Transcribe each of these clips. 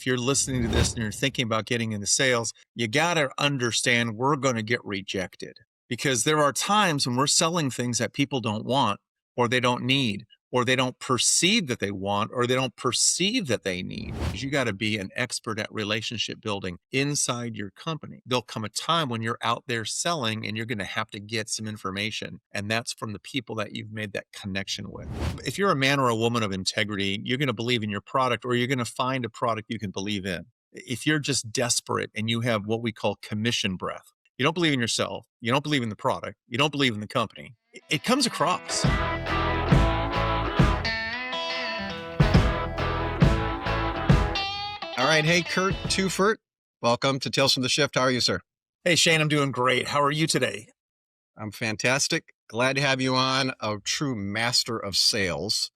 if you're listening to this and you're thinking about getting into sales, you got to understand we're going to get rejected because there are times when we're selling things that people don't want or they don't need or they don't perceive that they want or they don't perceive that they need. You got to be an expert at relationship building inside your company. There'll come a time when you're out there selling and you're going to have to get some information. And that's from the people that you've made that connection with. If you're a man or a woman of integrity, you're going to believe in your product or you're going to find a product you can believe in. If you're just desperate and you have what we call commission breath, you don't believe in yourself, you don't believe in the product, you don't believe in the company, it comes across. All right. Hey, Curt Tueffert. Welcome to Tales from the Shift. How are you, sir? Hey, Shane, I'm doing great. How are you today? I'm fantastic. Glad to have you on, a true master of sales.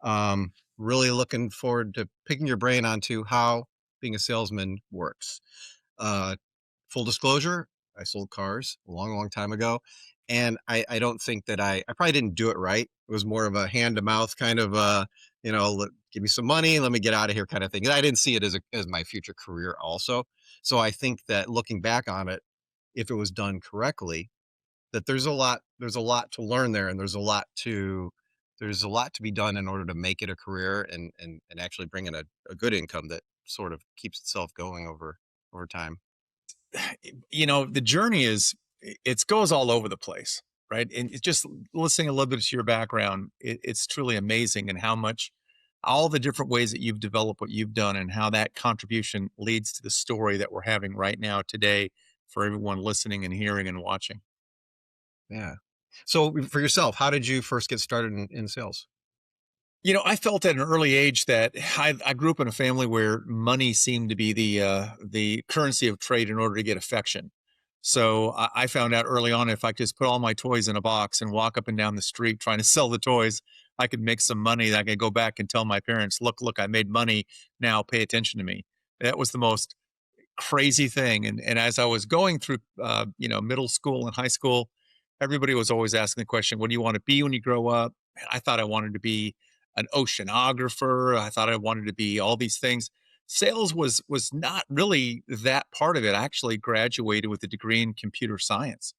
Really looking forward to picking your brain onto how being a salesman works. Full disclosure, I sold cars a long, long time ago. And I don't think that I probably didn't do it right. It was more of a hand to mouth kind of, give me some money, let me get out of here kind of thing. And I didn't see it as my future career also. So I think that looking back on it, if it was done correctly, that there's a lot to learn there. And there's a lot to be done in order to make it a career and actually bring in a good income that sort of keeps itself going over time. The journey it goes all over the place, right? And it's just listening a little bit to your background, it's truly amazing and how much all the different ways that you've developed what you've done and how that contribution leads to the story that we're having right now today for everyone listening and hearing and watching. Yeah. So for yourself, how did you first get started in sales? I felt at an early age that I grew up in a family where money seemed to be the currency of trade in order to get affection. So I found out early on if I could just put all my toys in a box and walk up and down the street trying to sell the toys, I could make some money. That I could go back and tell my parents, look, I made money. Now pay attention to me. That was the most crazy thing. And as I was going through, middle school and high school, everybody was always asking the question, what do you want to be when you grow up? And I thought I wanted to be an oceanographer. I thought I wanted to be all these things. Sales was not really that part of it. I actually graduated with a degree in computer science.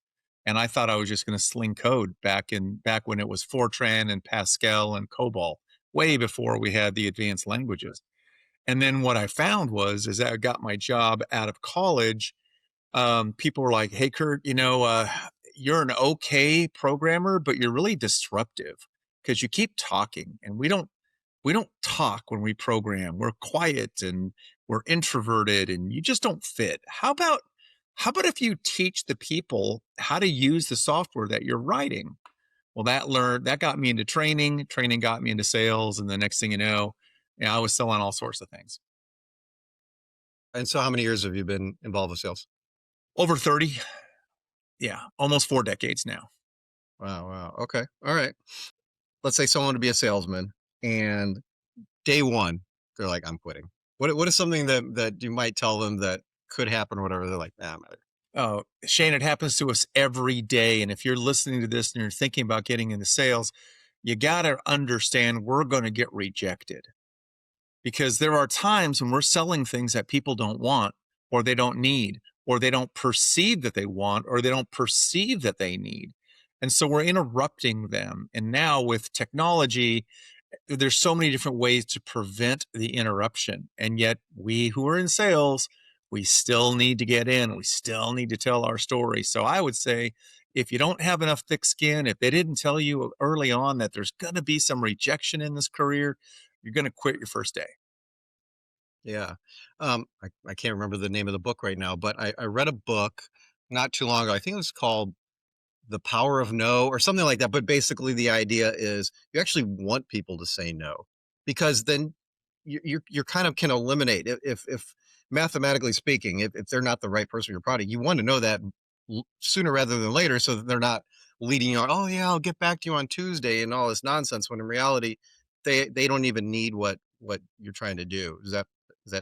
And I thought I was just going to sling code back when it was Fortran and Pascal and COBOL, way before we had the advanced languages. And then what I found is that I got my job out of college. People were like, hey, Curt, you're an okay programmer, but you're really disruptive because you keep talking and we don't talk when we program. We're quiet and we're introverted and you just don't fit. How about if you teach the people how to use the software that you're writing? Well, that got me into training got me into sales. And the next thing you know, I was selling all sorts of things. And so how many years have you been involved with sales? Over 30. Yeah. Almost 4 decades now. Wow. Okay. All right. Let's say someone to be a salesman and day one, they're like, I'm quitting. What is something that you might tell them that could happen or whatever? They're like, nah, I'm out. Oh, Shane, it happens to us every day. And if you're listening to this and you're thinking about getting into sales, you got to understand we're going to get rejected because there are times when we're selling things that people don't want or they don't need or they don't perceive that they want or they don't perceive that they need. And so we're interrupting them. And now with technology, there's so many different ways to prevent the interruption. And yet we who are in sales, we still need to get in. We still need to tell our story. So I would say if you don't have enough thick skin, if they didn't tell you early on that there's going to be some rejection in this career, you're going to quit your first day. Yeah. I can't remember the name of the book right now, but I read a book not too long ago. I think it was called The Power of No or something like that. But basically the idea is you actually want people to say no, because then you're kind of can eliminate if mathematically speaking, if they're not the right person for your product, you want to know that sooner rather than later, so that they're not leading you on, oh yeah, I'll get back to you on Tuesday and all this nonsense, when in reality, they don't even need what you're trying to do. Is that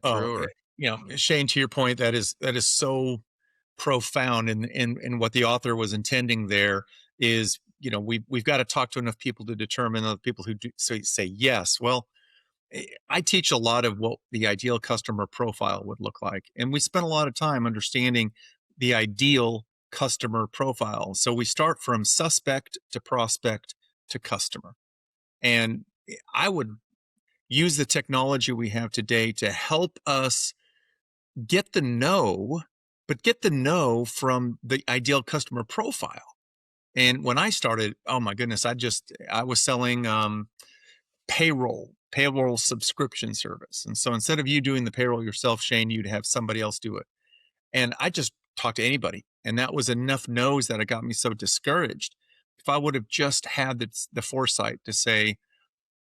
true? Or? Shane, to your point, that is so profound. And what the author was intending there is, we've got to talk to enough people to determine the people who do say yes. Well, I teach a lot of what the ideal customer profile would look like. And we spend a lot of time understanding the ideal customer profile. So we start from suspect to prospect to customer. And I would use the technology we have today to help us get the no, but get the no from the ideal customer profile. And when I started, oh my goodness, I was selling payroll subscription service. And so instead of you doing the payroll yourself, Shane, you'd have somebody else do it. And I just talked to anybody. And that was enough no's that it got me so discouraged. If I would have just had the foresight to say,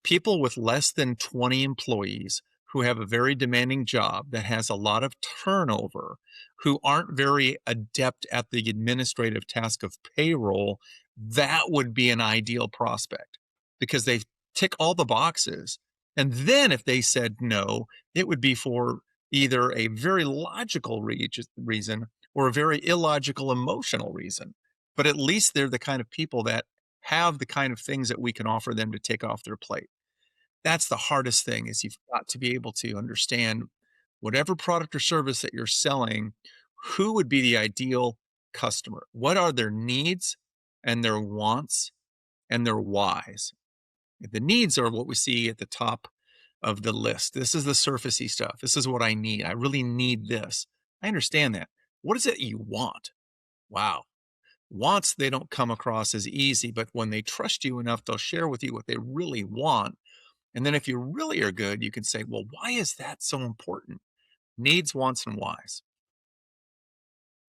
people with less than 20 employees who have a very demanding job that has a lot of turnover, who aren't very adept at the administrative task of payroll, that would be an ideal prospect because they tick all the boxes. And then if they said no, it would be for either a very logical reason or a very illogical emotional reason. But at least they're the kind of people that have the kind of things that we can offer them to take off their plate. That's the hardest thing is you've got to be able to understand whatever product or service that you're selling, who would be the ideal customer? What are their needs and their wants and their whys? The needs are what we see at the top of the list. This is the surfacey stuff. This is what I need. I really need this. I understand that. What is it you want? Wow. Wants, they don't come across as easy, but when they trust you enough, they'll share with you what they really want. And then if you really are good, you can say, well, why is that so important? Needs, wants, and whys.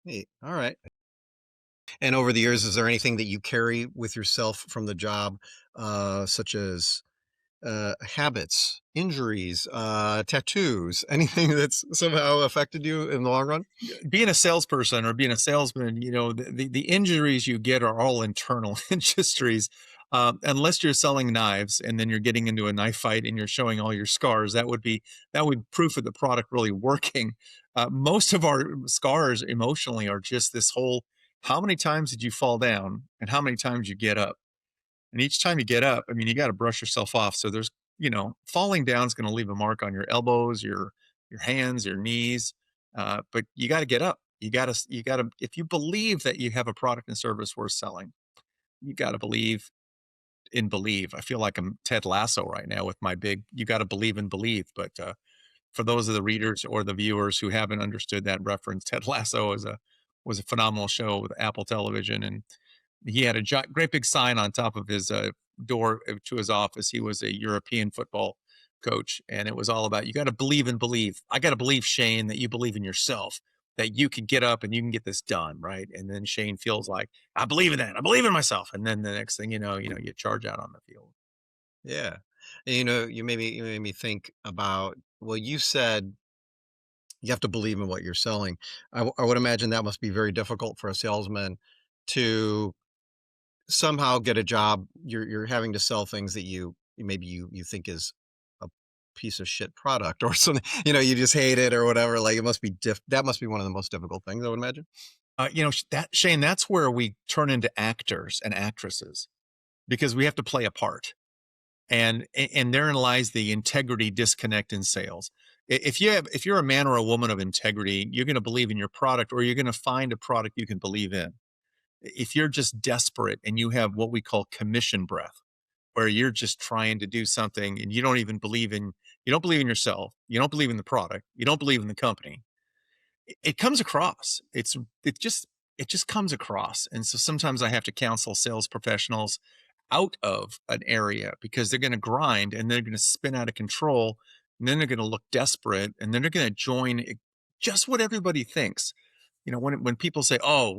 Hey, all right. And over the years, is there anything that you carry with yourself from the job, such as habits, injuries, tattoos, anything that's somehow affected you in the long run? Being a salesperson or being a salesman, the injuries you get are all internal injuries. Unless you're selling knives and then you're getting into a knife fight and you're showing all your scars, that would proof of the product really working. Most of our scars emotionally are just this whole, how many times did you fall down and how many times you get up? And each time you get up, I mean, you got to brush yourself off. So there's, falling down is going to leave a mark on your elbows, your hands, your knees. But you got to get up. You got to. If you believe that you have a product and service worth selling, you got to believe in believe. I feel like I'm Ted Lasso right now with my big. You got to believe and believe. But for those of the readers or the viewers who haven't understood that reference, Ted Lasso was a phenomenal show with Apple Television, and he had a great big sign on top of his door to his office. He was a European football coach, and it was all about you got to believe and believe. I got to believe, Shane, that you believe in yourself, that you can get up and you can get this done, right? And then Shane feels like I believe in that. I believe in myself, and then the next thing you charge out on the field. Yeah. And, you made me think about, well, you said you have to believe in what you're selling. I would imagine that must be very difficult for a salesman to somehow get a job. You're having to sell things that you think is a piece of shit product or something. You just hate it or whatever. Like it must be that must be one of the most difficult things, I would imagine. That Shane, that's where we turn into actors and actresses because we have to play a part. And therein lies the integrity disconnect in sales. If you're a man or a woman of integrity, you're going to believe in your product or you're going to find a product you can believe in. If you're just desperate and you have what we call commission breath, where you're just trying to do something and you don't believe in yourself, you don't believe in the product, you don't believe in the company, it comes across. It just comes across. And so sometimes I have to counsel sales professionals out of an area because they're going to grind and they're going to spin out of control and then they're going to look desperate and then they're going to join just what everybody thinks. When people say, oh,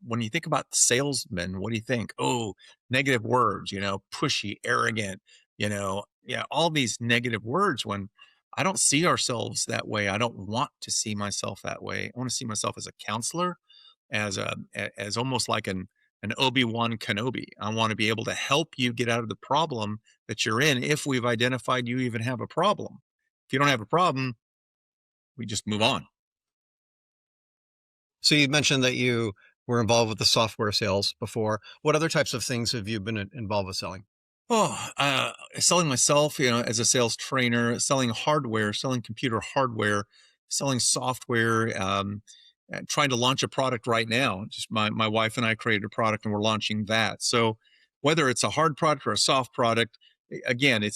when you think about salesmen, what do you think? Oh, negative words, pushy, arrogant, yeah, all these negative words. When I don't see ourselves that way, I don't want to see myself that way. I want to see myself as a counselor, as almost like an Obi-Wan Kenobi. I want to be able to help you get out of the problem that you're in if we've identified you even have a problem. If you don't have a problem, we just move on. So you mentioned that you were involved with the software sales before. What other types of things have you been involved with selling? Selling myself, as a sales trainer, selling hardware, selling computer hardware, selling software, trying to launch a product right now. Just my wife and I created a product and we're launching that. So whether it's a hard product or a soft product, again,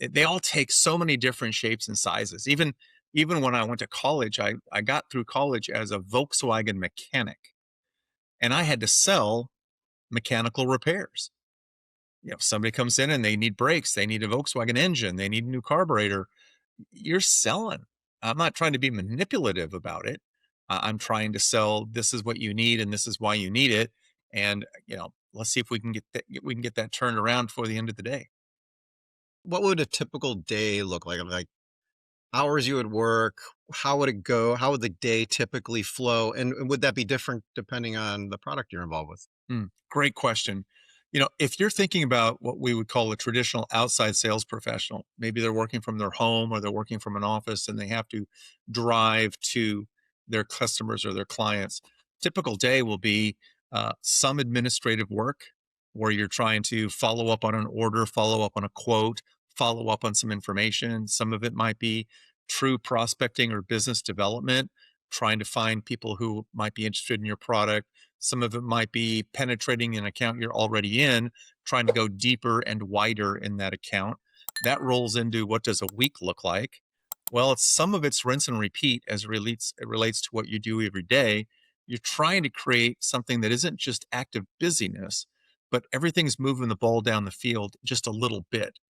they all take so many different shapes and sizes. Even when I went to college, I got through college as a Volkswagen mechanic, and I had to sell mechanical repairs. If somebody comes in and they need brakes, they need a Volkswagen engine, they need a new carburetor, you're selling. I'm not trying to be manipulative about it. I'm trying to sell, this is what you need and this is why you need it. And, let's see if we can get that turned around before the end of the day. What would a typical day look like? Like hours you would work, how would it go? How would the day typically flow? And would that be different depending on the product you're involved with? Great question. If you're thinking about what we would call a traditional outside sales professional, maybe they're working from their home or they're working from an office and they have to drive to their customers or their clients. Typical day will be some administrative work where you're trying to follow up on an order, follow up on a quote, follow up on some information. Some of it might be true prospecting or business development, trying to find people who might be interested in your product. Some of it might be penetrating an account you're already in, trying to go deeper and wider in that account. That rolls into, what does a week look like? Well, some of it's rinse and repeat as it relates to what you do every day. You're trying to create something that isn't just active busyness, but everything's moving the ball down the field just a little bit.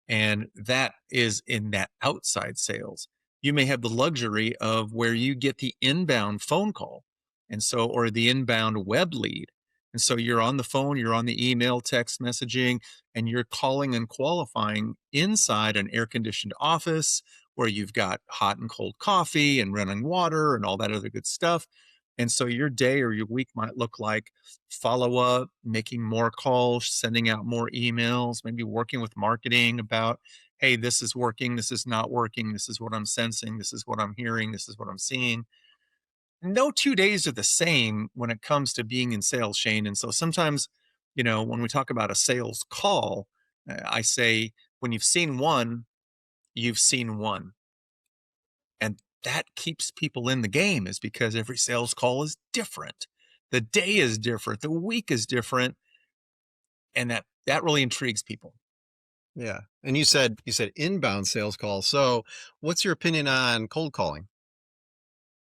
And that is in that outside sales. You may have the luxury of where you get the inbound phone call. And so, or the inbound web lead. And so you're on the phone, you're on the email, text messaging, and you're calling and qualifying inside an air conditioned office where you've got hot and cold coffee and running water and all that other good stuff. And so your day or your week might look like follow up, making more calls, sending out more emails, maybe working with marketing about, hey, this is working, this is not working, this is what I'm sensing, this is what I'm hearing, this is what I'm seeing. No 2 days are the same when it comes to being in sales, Shane. And so sometimes, when we talk about a sales call, I say, when you've seen one, you've seen one. And that keeps people in the game, is because every sales call is different. The day is different. The week is different. And that really intrigues people. Yeah. And you said inbound sales calls. So what's your opinion on cold calling?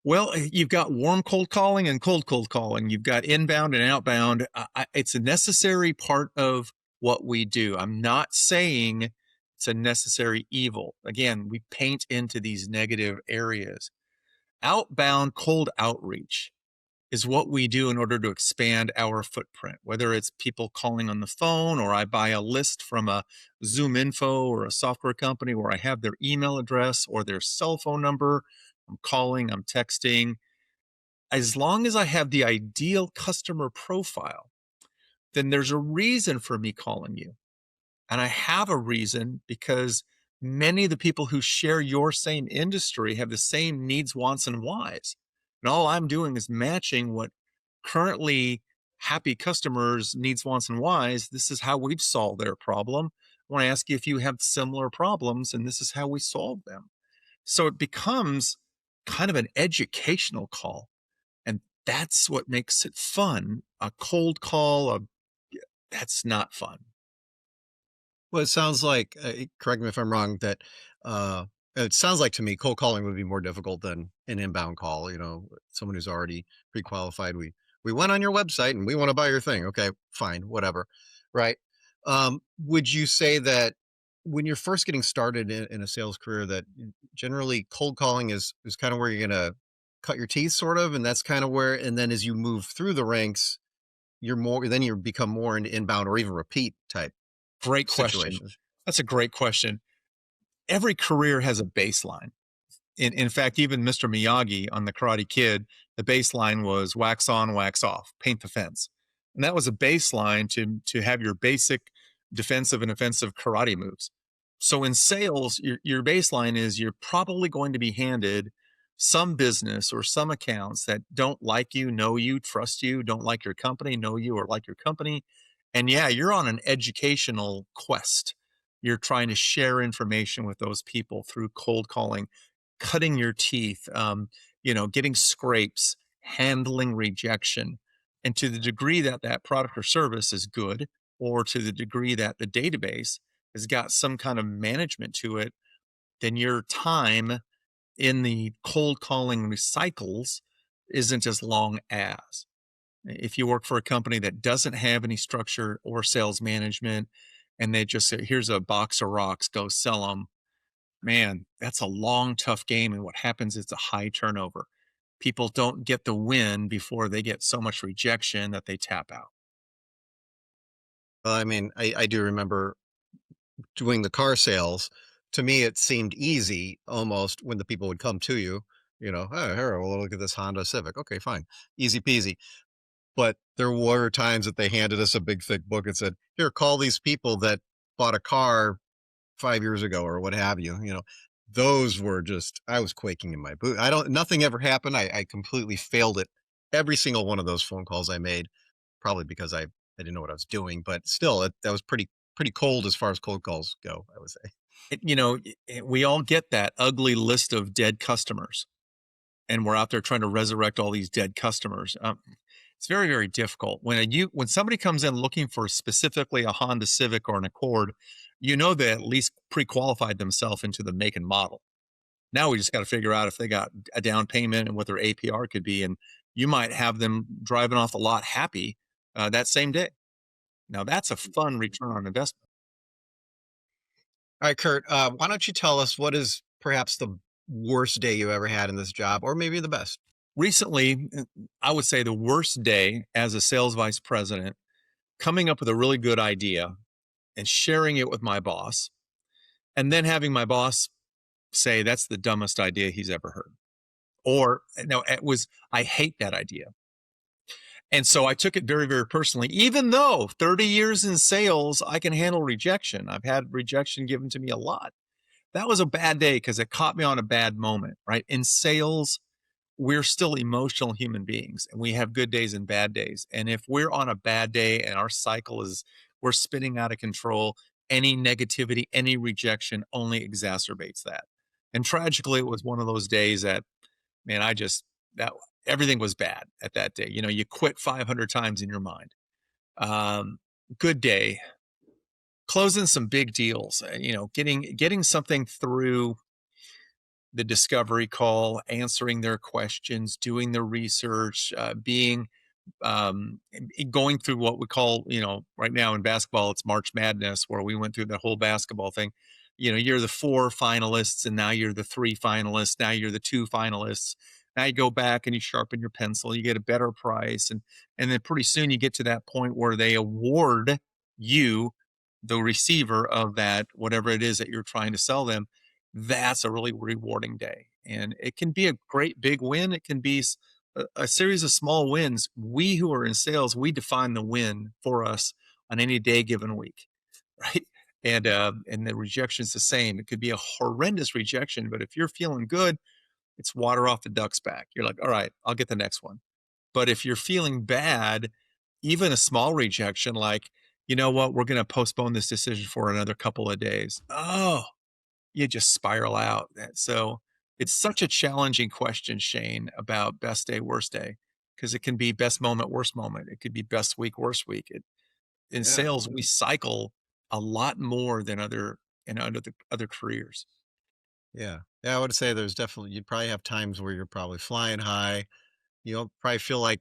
Well, you've got warm cold calling and cold calling. You've got inbound and outbound. It's a necessary part of what we do. I'm not saying it's a necessary evil. Again, we paint into these negative areas. Outbound cold outreach is what we do in order to expand our footprint, whether it's people calling on the phone, or I buy a list from a Zoom Info or a software company where I have their email address or their cell phone number. I'm calling, I'm texting. As long as I have the ideal customer profile, then there's a reason for me calling you. And I have a reason because many of the people who share your same industry have the same needs, wants, and whys. And all I'm doing is matching what currently happy customers' needs, wants, and whys. This is how we've solved their problem. I want to ask you if you have similar problems, and this is how we solve them. So it becomes kind of an educational call. And that's what makes it fun. A cold call, that's not fun. Well, it sounds like, correct me if I'm wrong, that it sounds like to me cold calling would be more difficult than an inbound call. Someone who's already pre-qualified. We went on your website and we want to buy your thing. Okay, fine, whatever, right? Would you say that when you're first getting started in a sales career, that generally cold calling is kind of where you're gonna cut your teeth, sort of, and that's kind of where, and then as you move through the ranks, you become more into inbound or even repeat type Great question. situations. That's a great question. Every career has a baseline. In fact, even Mr. Miyagi on The Karate Kid, the baseline was wax on, wax off, paint the fence. And that was a baseline to have your basic defensive and offensive karate moves. So in sales, your baseline is you're probably going to be handed some business or some accounts that don't like you, know you, trust you, don't like your company, know you or like your company. And yeah, you're on an educational quest. You're trying to share information with those people through cold calling, cutting your teeth, getting scrapes, handling rejection. And to the degree that that product or service is good, or to the degree that the database has got some kind of management to it, then your time in the cold calling recycles isn't as long as. If you work for a company that doesn't have any structure or sales management and they just say, here's a box of rocks, go sell them, man, that's a long, tough game. And what happens is a high turnover. People don't get the win before they get so much rejection that they tap out. Well, I mean, I do remember doing the car sales. To me, it seemed easy almost when the people would come to you, oh, here, well, look at this Honda Civic. Okay, fine. Easy peasy. But there were times that they handed us a big thick book and said, here, call these people that bought a car 5 years ago or what have you. Those were just, I was quaking in my boot. Nothing ever happened. I completely failed it. Every single one of those phone calls I made, probably because I didn't know what I was doing, but still, that was pretty cold as far as cold calls go, I would say. We all get that ugly list of dead customers, and we're out there trying to resurrect all these dead customers. It's very, very difficult when somebody comes in looking for specifically a Honda Civic or an Accord. They at least pre-qualified themselves into the make and model. Now we just got to figure out if they got a down payment and what their APR could be, and you might have them driving off the lot happy that same day. Now that's a fun return on investment. All right, Kurt, why don't you tell us what is perhaps the worst day you ever had in this job, or maybe the best? Recently, I would say the worst day as a sales vice president, coming up with a really good idea and sharing it with my boss, and then having my boss say that's the dumbest idea he's ever heard. Or no, I hate that idea. And so I took it very, very personally, even though 30 years in sales, I can handle rejection. I've had rejection given to me a lot. That was a bad day because it caught me on a bad moment, right? In sales, we're still emotional human beings and we have good days and bad days. And if we're on a bad day and our cycle is, we're spinning out of control, any negativity, any rejection only exacerbates that. And tragically, it was one of those days that, man, that everything was bad at that day. You quit 500 times in your mind. Good day, closing some big deals, getting something through the discovery call, answering their questions, doing the research, being going through what we call, right now in basketball, it's March Madness, where we went through the whole basketball thing. You're the 4 finalists, and now you're the 3 finalists. Now you're the 2 finalists. Now you go back and you sharpen your pencil. You get a better price, and then pretty soon you get to that point where they award you the receiver of that whatever it is that you're trying to sell them. That's a really rewarding day, and it can be a great big win. It can be a series of small wins. We who are in sales, we define the win for us on any day given week, right? And the rejection's the same. It could be a horrendous rejection, but if you're feeling good, it's water off the duck's back. You're like, all right, I'll get the next one. But if you're feeling bad, even a small rejection, like, you know what, we're going to postpone this decision for another couple of days. Oh, you just spiral out. So it's such a challenging question, Shane, about best day, worst day, because it can be best moment, worst moment. It could be best week, worst week. In Yeah. sales, we cycle a lot more than other careers. Yeah. Yeah, I would say there's definitely, you'd probably have times where you're probably flying high. Probably feel like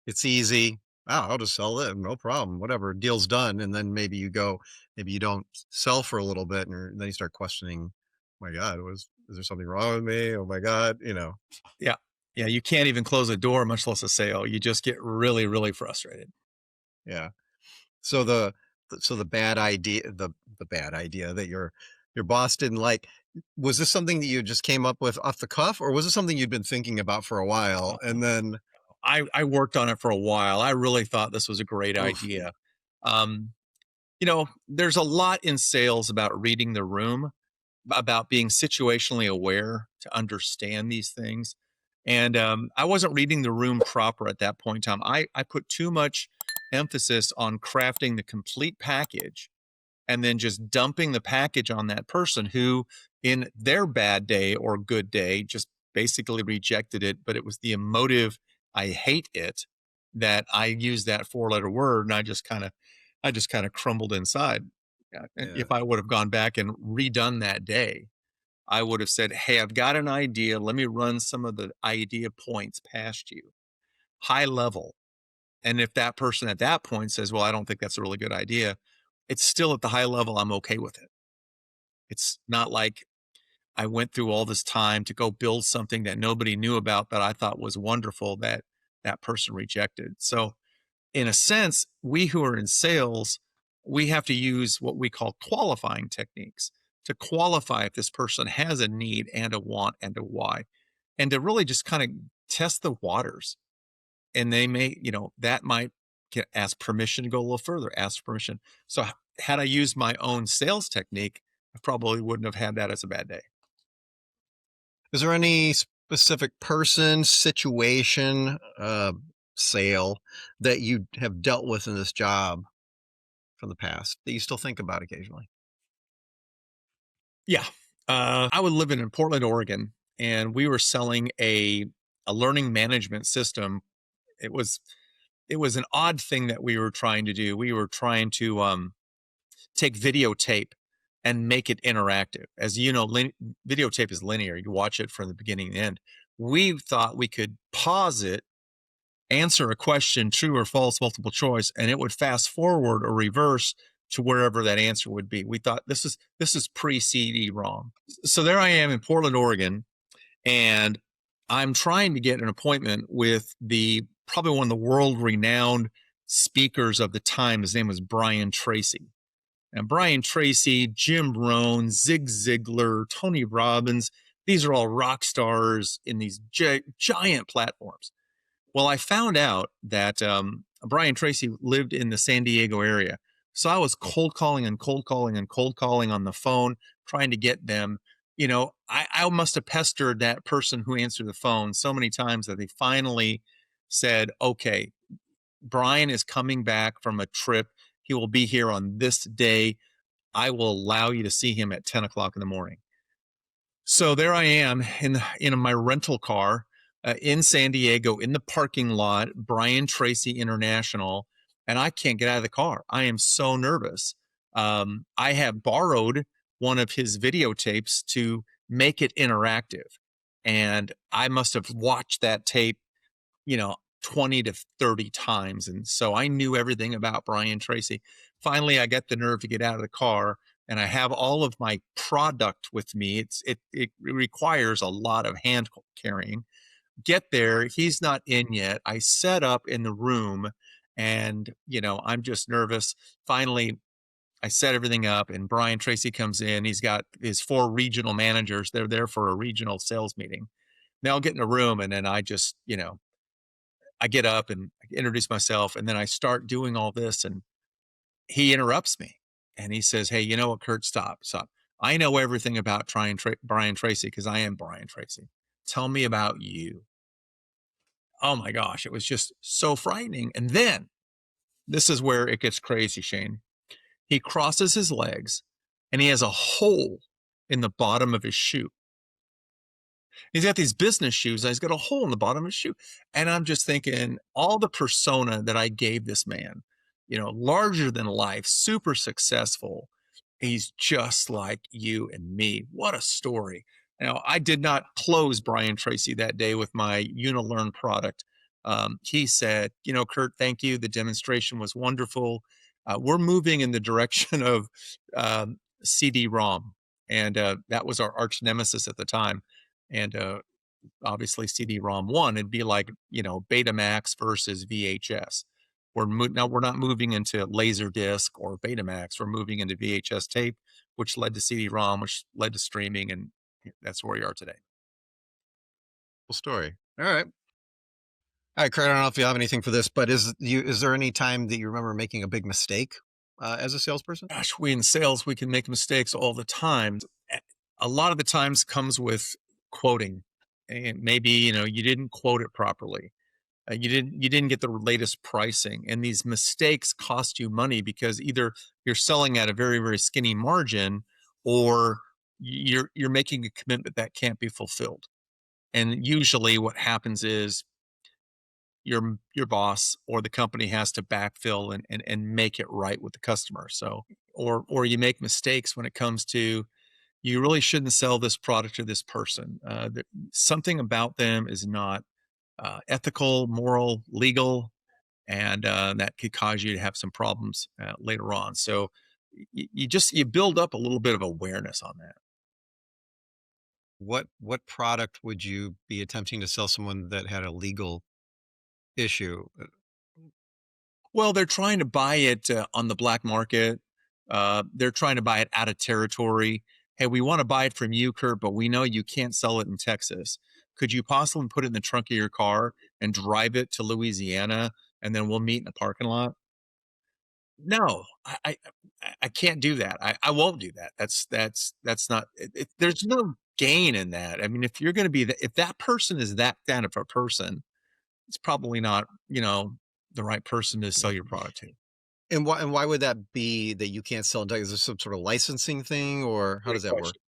it's easy. Oh, I'll just sell it. No problem. Whatever. Deal's done. And then maybe you don't sell for a little bit. And then you start questioning, my God, is there something wrong with me? Oh my God. Yeah. Yeah. You can't even close a door, much less a sale. You just get really, really frustrated. Yeah. So the bad idea, the bad idea that your boss didn't like, was this something that you just came up with off the cuff, or was it something you'd been thinking about for a while? And then, I worked on it for a while. I really thought this was a great oof, idea. Um, there's a lot in sales about reading the room, about being situationally aware to understand these things. And I wasn't reading the room proper at that point in time. I put too much emphasis on crafting the complete package and then just dumping the package on that person who, in their bad day or good day, just basically rejected it. But it was the emotive, I hate it, that I used that four-letter word, and I just kind of crumbled inside. And Yeah. if I would have gone back and redone that day, I would have said, "Hey, I've got an idea. Let me run some of the idea points past you, high level." And if that person at that point says, "Well, I don't think that's a really good idea," it's still at the high level. I'm okay with it. It's not like I went through all this time to go build something that nobody knew about that I thought was wonderful that that person rejected. So, in a sense, we who are in sales, we have to use what we call qualifying techniques to qualify if this person has a need and a want and a why, and to really just kind of test the waters. And they may, that might get ask permission to go a little further, ask permission. So had I used my own sales technique, I probably wouldn't have had that as a bad day. Is there any specific person, situation, sale that you have dealt with in this job from the past that you still think about occasionally? Yeah. I would live in Portland, Oregon, and we were selling a learning management system. It was it was an odd thing that we were trying to do. We were trying to take videotape and make it interactive. As you know, videotape is linear. You watch it from the beginning to the end. We thought we could pause it, answer a question, true or false, multiple choice, and it would fast forward or reverse to wherever that answer would be. We thought this is pre-CD-ROM. So there I am in Portland, Oregon, and I'm trying to get an appointment with the probably one of the world-renowned speakers of the time. His name was Brian Tracy. And Brian Tracy, Jim Rohn, Zig Ziglar, Tony Robbins, these are all rock stars in these giant platforms. Well, I found out that Brian Tracy lived in the San Diego area. So I was cold calling and cold calling and cold calling on the phone, trying to get them. I must have pestered that person who answered the phone so many times that they finally said, okay, Brian is coming back from a trip. He will be here on this day. I will allow you to see him at 10 o'clock in the morning. So there I am in my rental car in San Diego in the parking lot, Brian Tracy International, and I can't get out of the car. I am so nervous. I have borrowed one of his videotapes to make it interactive, and I must have watched that tape, you know, 20 to 30 times. And so I knew everything about Brian Tracy. Finally, I get the nerve to get out of the car and I have all of my product with me. It requires a lot of hand carrying. Get there, he's not in yet. I set up in the room and, I'm just nervous. Finally, I set everything up and Brian Tracy comes in. He's got his four regional managers. They're there for a regional sales meeting. Now I'll get in a room and then I just, I get up and I introduce myself and then I start doing all this and he interrupts me and he says, "Hey, you know what, Curt, stop. I know everything about Brian Tracy because I am Brian Tracy. Tell me about you." Oh my gosh, it was just so frightening. And then this is where it gets crazy, Shane. He crosses his legs and he has a hole in the bottom of his shoe. He's got these business shoes. And he's got a hole in the bottom of his shoe. And I'm just thinking all the persona that I gave this man, larger than life, super successful. He's just like you and me. What a story. Now, I did not close Brian Tracy that day with my UniLearn product. He said, "Curt, thank you. The demonstration was wonderful. We're moving in the direction of CD-ROM." And that was our arch nemesis at the time. And obviously CD-ROM one, it'd be like, Betamax versus VHS. Now we're not moving into Laserdisc or Betamax. We're moving into VHS tape, which led to CD-ROM, which led to streaming, and that's where we are today. Cool story. All right. All right, Kurt, I don't know if you have anything for this, but is there any time that you remember making a big mistake as a salesperson? Gosh, we in sales, we can make mistakes all the time. A lot of the times comes with quoting, and maybe, you didn't quote it properly. You didn't get the latest pricing, and these mistakes cost you money because either you're selling at a very very skinny margin, or you're making a commitment that can't be fulfilled. And usually, what happens is your boss or the company has to backfill and make it right with the customer. So, or you make mistakes when it comes to, you really shouldn't sell this product to this person. Something about them is not ethical, moral, legal, and that could cause you to have some problems later on. So you build up a little bit of awareness on that. What product would you be attempting to sell someone that had a legal issue? Well, they're trying to buy it on the black market. They're trying to buy it out of territory. Hey, we want to buy it from you, Kurt, but we know you can't sell it in Texas. Could you possibly put it in the trunk of your car and drive it to Louisiana, and then we'll meet in the parking lot? No, I can't do that. I won't do that. That's not. There's no gain in that. I mean, if you're going to be if that person is that kind of a person, it's probably not, the right person to sell your product to. And why would that be that you can't sell in Texas? Is there some sort of licensing thing, or how Great does that work? question.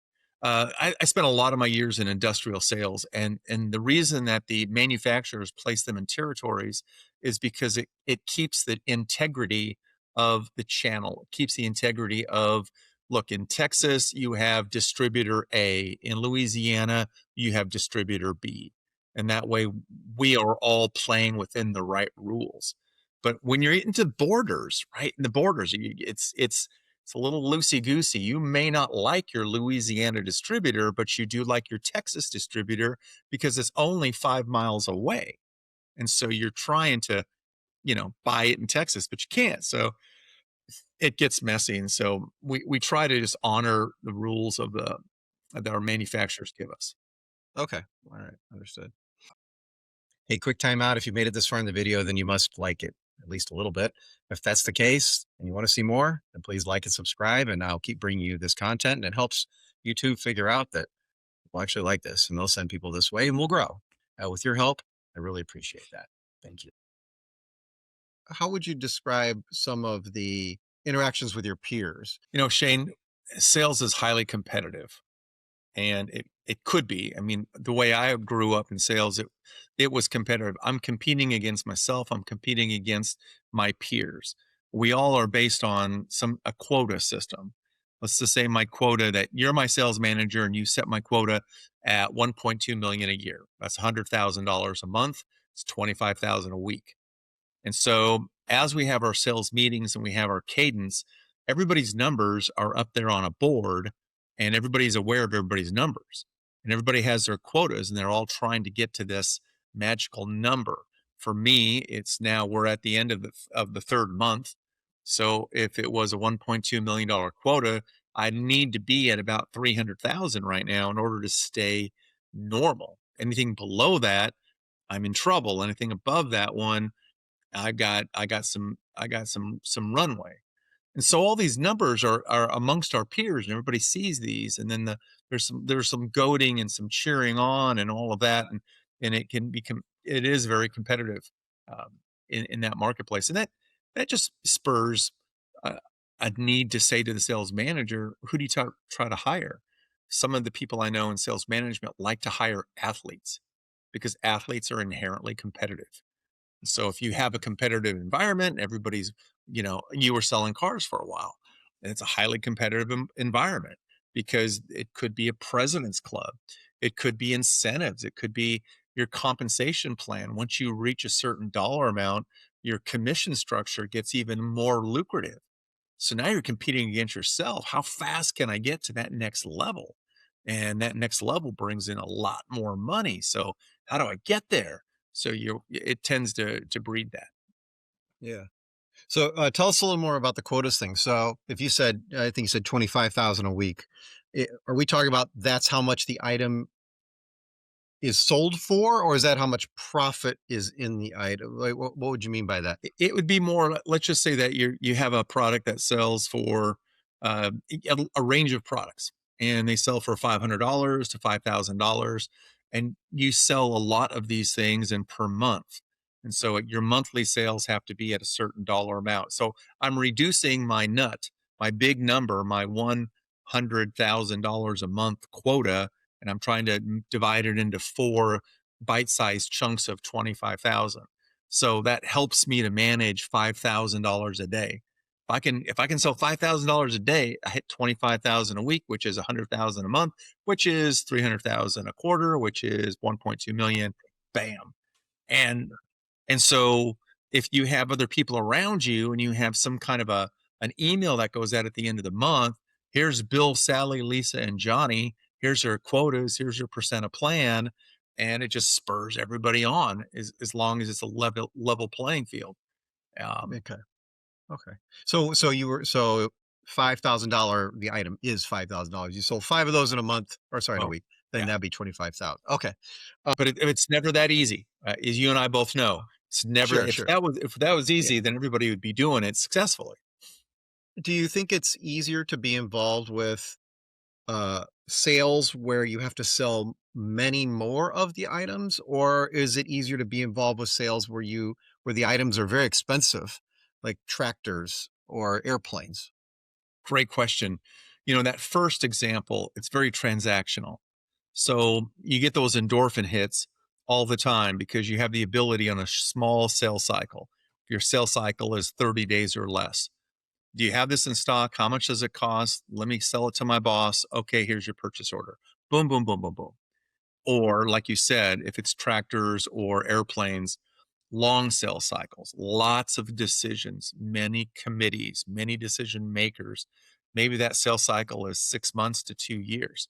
I spent a lot of my years in industrial sales, and the reason that the manufacturers place them in territories is because it keeps the integrity of the channel. It keeps the integrity of, look, in Texas you have distributor A, in Louisiana you have distributor B, and that way we are all playing within the right rules. But when you're into borders, right? In the borders, it's a little loosey goosey. You may not like your Louisiana distributor, but you do like your Texas distributor because it's only 5 miles away. And so you're trying to, buy it in Texas, but you can't. So it gets messy. And so we try to just honor the rules of the that our manufacturers give us. Okay, all right, understood. Hey, quick timeout. If you made it this far in the video, then you must like it at least a little bit. If that's the case and you want to see more, then please like and subscribe, and I'll keep bringing you this content. And it helps YouTube figure out that people actually like this, and they'll send people this way, and we'll grow. With your help, I really appreciate that. Thank you. How would you describe some of the interactions with your peers? Shane, sales is highly competitive. And it could be. I mean, the way I grew up in sales, it was competitive. I'm competing against myself. I'm competing against my peers. We all are based on a quota system. Let's just say my quota, that you're my sales manager and you set my quota at 1.2 million a year. That's $100,000 a month. It's 25,000 a week. And so as we have our sales meetings and we have our cadence, everybody's numbers are up there on a board, and everybody's aware of everybody's numbers, and everybody has their quotas, and they're all trying to get to this magical number. For me, it's now we're at the end of the third month. So if it was a $1.2 million quota, I need to be at about 300,000 right now in order to stay normal. Anything below that, I'm in trouble. Anything above that one, I got some runway. And so all these numbers are amongst our peers, and everybody sees these. And then there's some goading and some cheering on and all of that, and it can become, it is very competitive in that marketplace, and that just spurs a, a need to say to the sales manager, who do you try to hire? Some of the people I know in sales management like to hire athletes because athletes are inherently competitive. So if you have a competitive environment, you were selling cars for a while, and it's a highly competitive environment because it could be a president's club. It could be incentives. It could be your compensation plan. Once you reach a certain dollar amount, your commission structure gets even more lucrative. So now you're competing against yourself. How fast can I get to that next level? And that next level brings in a lot more money. So how do I get there? So it tends to breed that. Yeah. So tell us a little more about the quotas thing. So if you said, I think you said 25,000 a week, are we talking about that's how much the item is sold for, or is that how much profit is in the item? Like, what would you mean by that? It would be more. Let's just say that you have a product that sells for a range of products, and they sell for $500 to $5,000, and you sell a lot of these things, and per month. And so your monthly sales have to be at a certain dollar amount. So I'm reducing my nut, my big number, my $100,000 a month quota, and I'm trying to divide it into four bite-sized chunks of 25,000. So that helps me to manage $5,000 a day. If I can sell $5,000 a day, I hit 25,000 a week, which is 100,000 a month, which is 300,000 a quarter, which is 1.2 million. Bam. And and so if you have other people around you and you have some kind of an email that goes out at the end of the month, here's Bill, Sally, Lisa, and Johnny. Here's your quotas. Here's your percent of plan, and it just spurs everybody on as long as it's a level playing field. Um, Okay. Okay. So you were so $5,000, the item is $5,000. You sold 5 of those in a month, or sorry, in a oh, week, then yeah, that'd be 25,000. Okay. but it's never that easy, as you and I both know. It's never. Sure, If sure. that was Yeah. easy, then everybody would be doing it successfully. Do you think it's easier to be involved with sales where you have to sell many more of the items, or is it easier to be involved with sales where the items are very expensive, like tractors or airplanes? Great question. That first example, it's very transactional. So you get those endorphin hits all the time because you have the ability on a small sales cycle. If your sales cycle is 30 days or less. Do you have this in stock? How much does it cost? Let me sell it to my boss. Okay, here's your purchase order. Boom, boom, boom, boom, boom. Or, like you said, if it's tractors or airplanes, long sales cycles, lots of decisions, many committees, many decision makers. Maybe that sales cycle is 6 months to 2 years.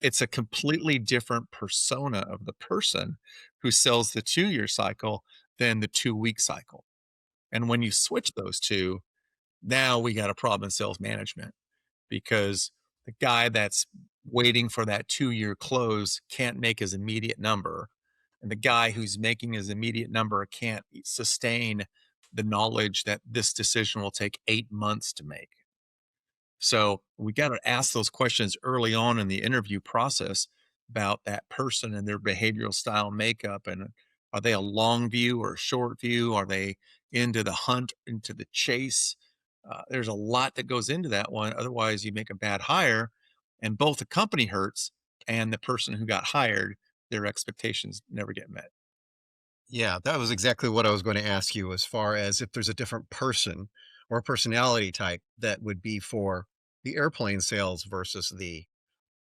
It's a completely different persona of the person who sells the 2 year cycle than the 2 week cycle. And when you switch those two, now we got a problem in sales management because the guy that's waiting for that 2 year close can't make his immediate number. And the guy who's making his immediate number can't sustain the knowledge that this decision will take 8 months to make. So we got to ask those questions early on in the interview process about that person and their behavioral style makeup. And are they a long view or a short view? Are they into the hunt, into the chase? There's a lot that goes into that one. Otherwise, you make a bad hire, and both the company hurts and the person who got hired, their expectations never get met. Yeah, that was exactly what I was going to ask you as far as if there's a different person or personality type that would be for the airplane sales versus the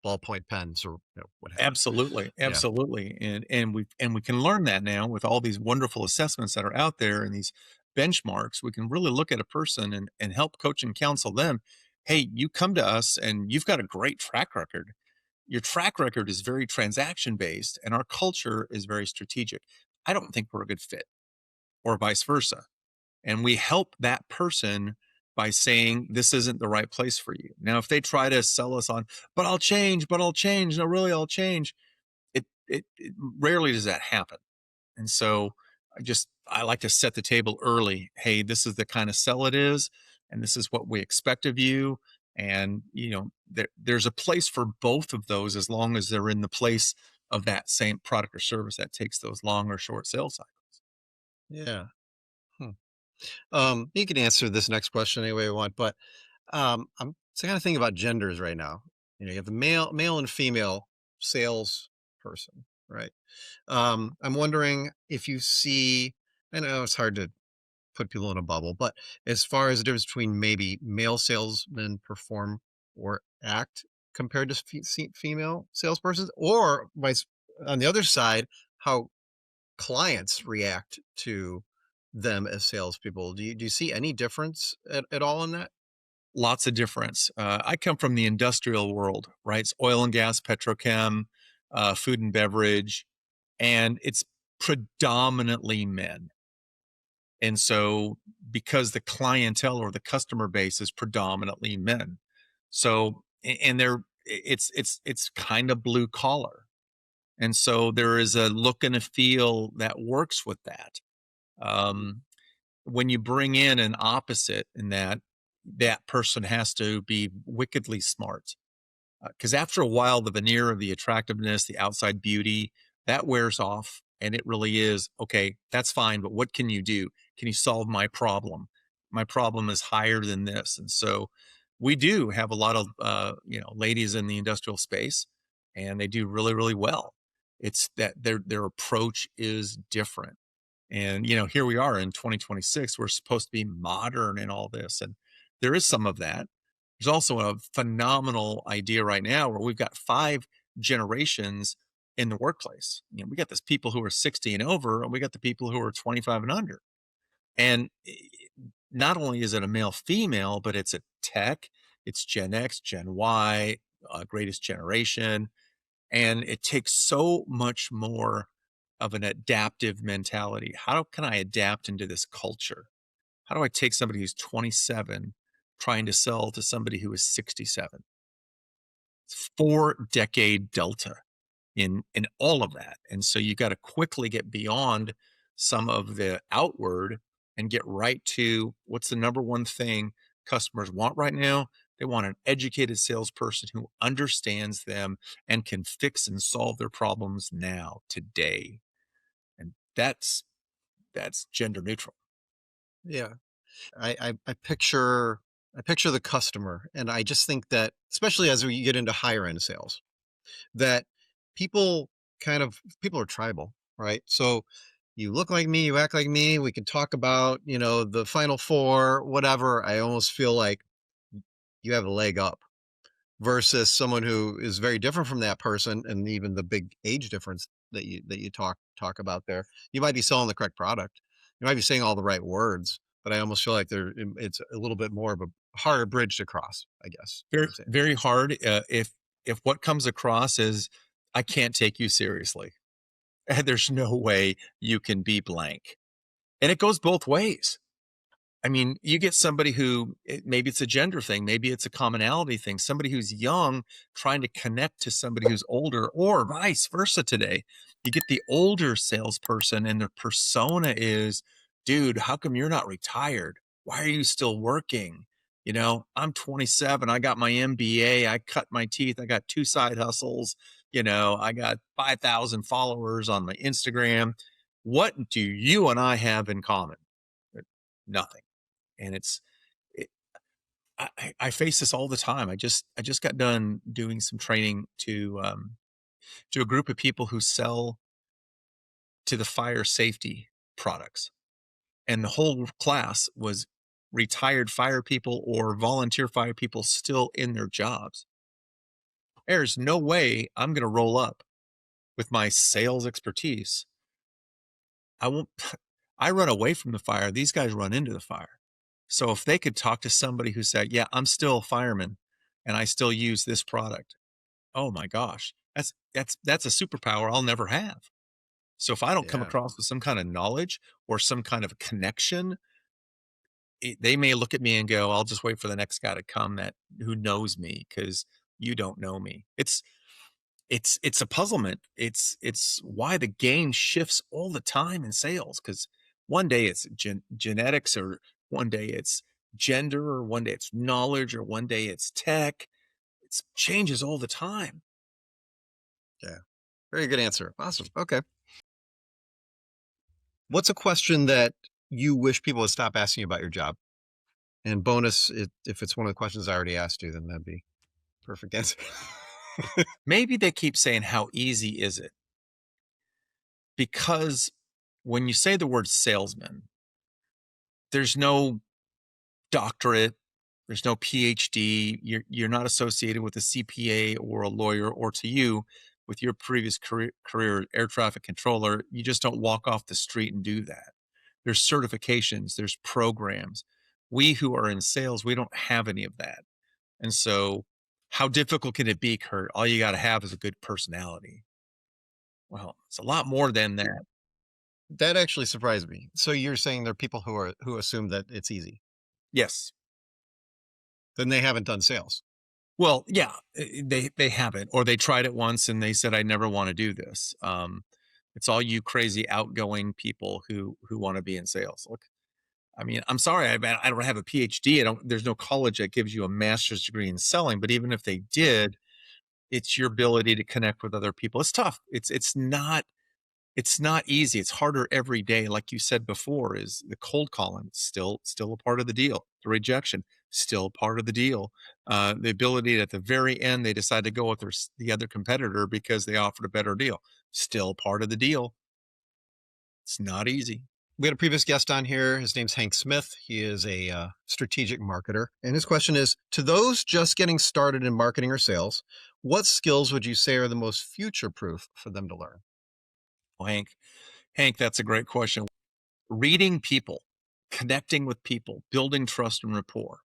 ballpoint pens or what have you. Absolutely, Yeah. absolutely, and we can learn that now with all these wonderful assessments that are out there and these benchmarks. We can really look at a person and help coach and counsel them. Hey, you come to us and you've got a great track record. Your track record is very transaction based, and our culture is very strategic. I don't think we're a good fit, or vice versa. And we help that person by saying this isn't the right place for you. Now, if they try to sell us on, but I'll change, no, really, I'll change. It rarely does that happen. And so I like to set the table early. Hey, this is the kind of sell it is, and this is what we expect of you. And there's a place for both of those as long as they're in the place of that same product or service that takes those long or short sales cycles. Yeah. Hmm. You can answer this next question any way you want, but I'm kind of thinking about genders right now. You have the male and female sales person, right? I'm wondering if you see. I know it's hard to put people in a bubble, but as far as the difference between maybe male salesmen perform or act compared to female salespersons, or vice on the other side, how clients react to them as salespeople. Do you see any difference at all in that? Lots of difference. I come from the industrial world, right? It's oil and gas, petrochem, food and beverage, and it's predominantly men. And so, because the clientele or the customer base is predominantly men, so and it's kind of blue collar, and so there is a look and a feel that works with that. Um, when you bring in an opposite in that person has to be wickedly smart because after a while the veneer of the attractiveness, the outside beauty, that wears off And it really is, okay, that's fine, but what can you do? Can you solve my problem? My problem is higher than this. And so we do have a lot of, ladies in the industrial space, and they do really, really well. It's that their approach is different. And, here we are in 2026. We're supposed to be modern and all this. And there is some of that. There's also a phenomenal idea right now where we've got 5 generations in the workplace. We got this people who are 60 and over, and we got the people who are 25 and under. And not only is it a male female, but it's a tech, it's Gen X, Gen Y, greatest generation. And it takes so much more of an adaptive mentality. How can I adapt into this culture? How do I take somebody who's 27 trying to sell to somebody who is 67? It's 4-decade delta in all of that. And so you got to quickly get beyond some of the outward and get right to what's the number one thing customers want right now. They want an educated salesperson who understands them and can fix and solve their problems now, today. And that's gender neutral. Yeah. I picture the customer, and I just think that, especially as we get into higher end sales, that people people are tribal, right? So you look like me, you act like me, we can talk about, the final four, whatever. I almost feel like you have a leg up versus someone who is very different from that person, and even the big age difference that you talk about there. You might be selling the correct product. You might be saying all the right words, but I almost feel like it's a little bit more of a harder bridge to cross, I guess. Very, I'm saying. very hard. If what comes across is, I can't take you seriously, there's no way you can be blank. And it goes both ways. I mean, you get somebody who, maybe it's a gender thing, maybe it's a commonality thing, somebody who's young trying to connect to somebody who's older, or vice versa today. You get the older salesperson and their persona is, dude, how come you're not retired? Why are you still working? I'm 27. I got my MBA. I cut my teeth. I got 2 side hustles. I got 5,000 followers on my Instagram. What do you and I have in common? Nothing. And it, I face this all the time. I just got done doing some training to a group of people who sell to the fire safety products, and the whole class was retired fire people or volunteer fire people still in their jobs. There's no way I'm going to roll up with my sales expertise. I won't. I run away from the fire. These guys run into the fire. So if they could talk to somebody who said, "Yeah, I'm still a fireman and I still use this product." Oh my gosh. That's a superpower I'll never have. So if I don't come Yeah. across with some kind of knowledge or some kind of connection, they may look at me and go, "I'll just wait for the next guy to come that who knows me, because you don't know me." It's a puzzlement. It's why the game shifts all the time in sales, because one day it's genetics, or one day it's gender, or one day it's knowledge, or one day it's tech. It changes all the time. Yeah. Very good answer. Awesome. Okay. What's a question that you wish people would stop asking you about your job? And bonus, if it's one of the questions I already asked you, then that'd be perfect answer. Maybe they keep saying, how easy is it? Because when you say the word salesman, there's no doctorate, there's no PhD. You're not associated with a CPA or a lawyer, or to you, with your previous career air traffic controller, you just don't walk off the street and do that. There's certifications, there's programs. We who are in sales, we don't have any of that. And so how difficult can it be, Curt? All you got to have is a good personality. Well, it's a lot more than that. That actually surprised me. So you're saying there are people who assume that it's easy. Yes. Then they haven't done sales. Well, yeah, they haven't, or they tried it once and they said, "I never want to do this." It's all you crazy outgoing people who want to be in sales. Look, I mean, I'm sorry, I don't have a PhD. There's no college that gives you a master's degree in selling. But even if they did, it's your ability to connect with other people. It's tough. It's not. It's not easy. It's harder every day. Like you said before, is the cold calling still a part of the deal. The rejection still part of the deal. The ability at the very end they decide to go with the other competitor because they offered a better deal. Still part of the deal. It's not easy. We had a previous guest on here. His name's Hank Smith. He is a strategic marketer. And his question is, to those just getting started in marketing or sales, what skills would you say are the most future proof for them to learn? Well, Hank, that's a great question. Reading people, connecting with people, building trust and rapport.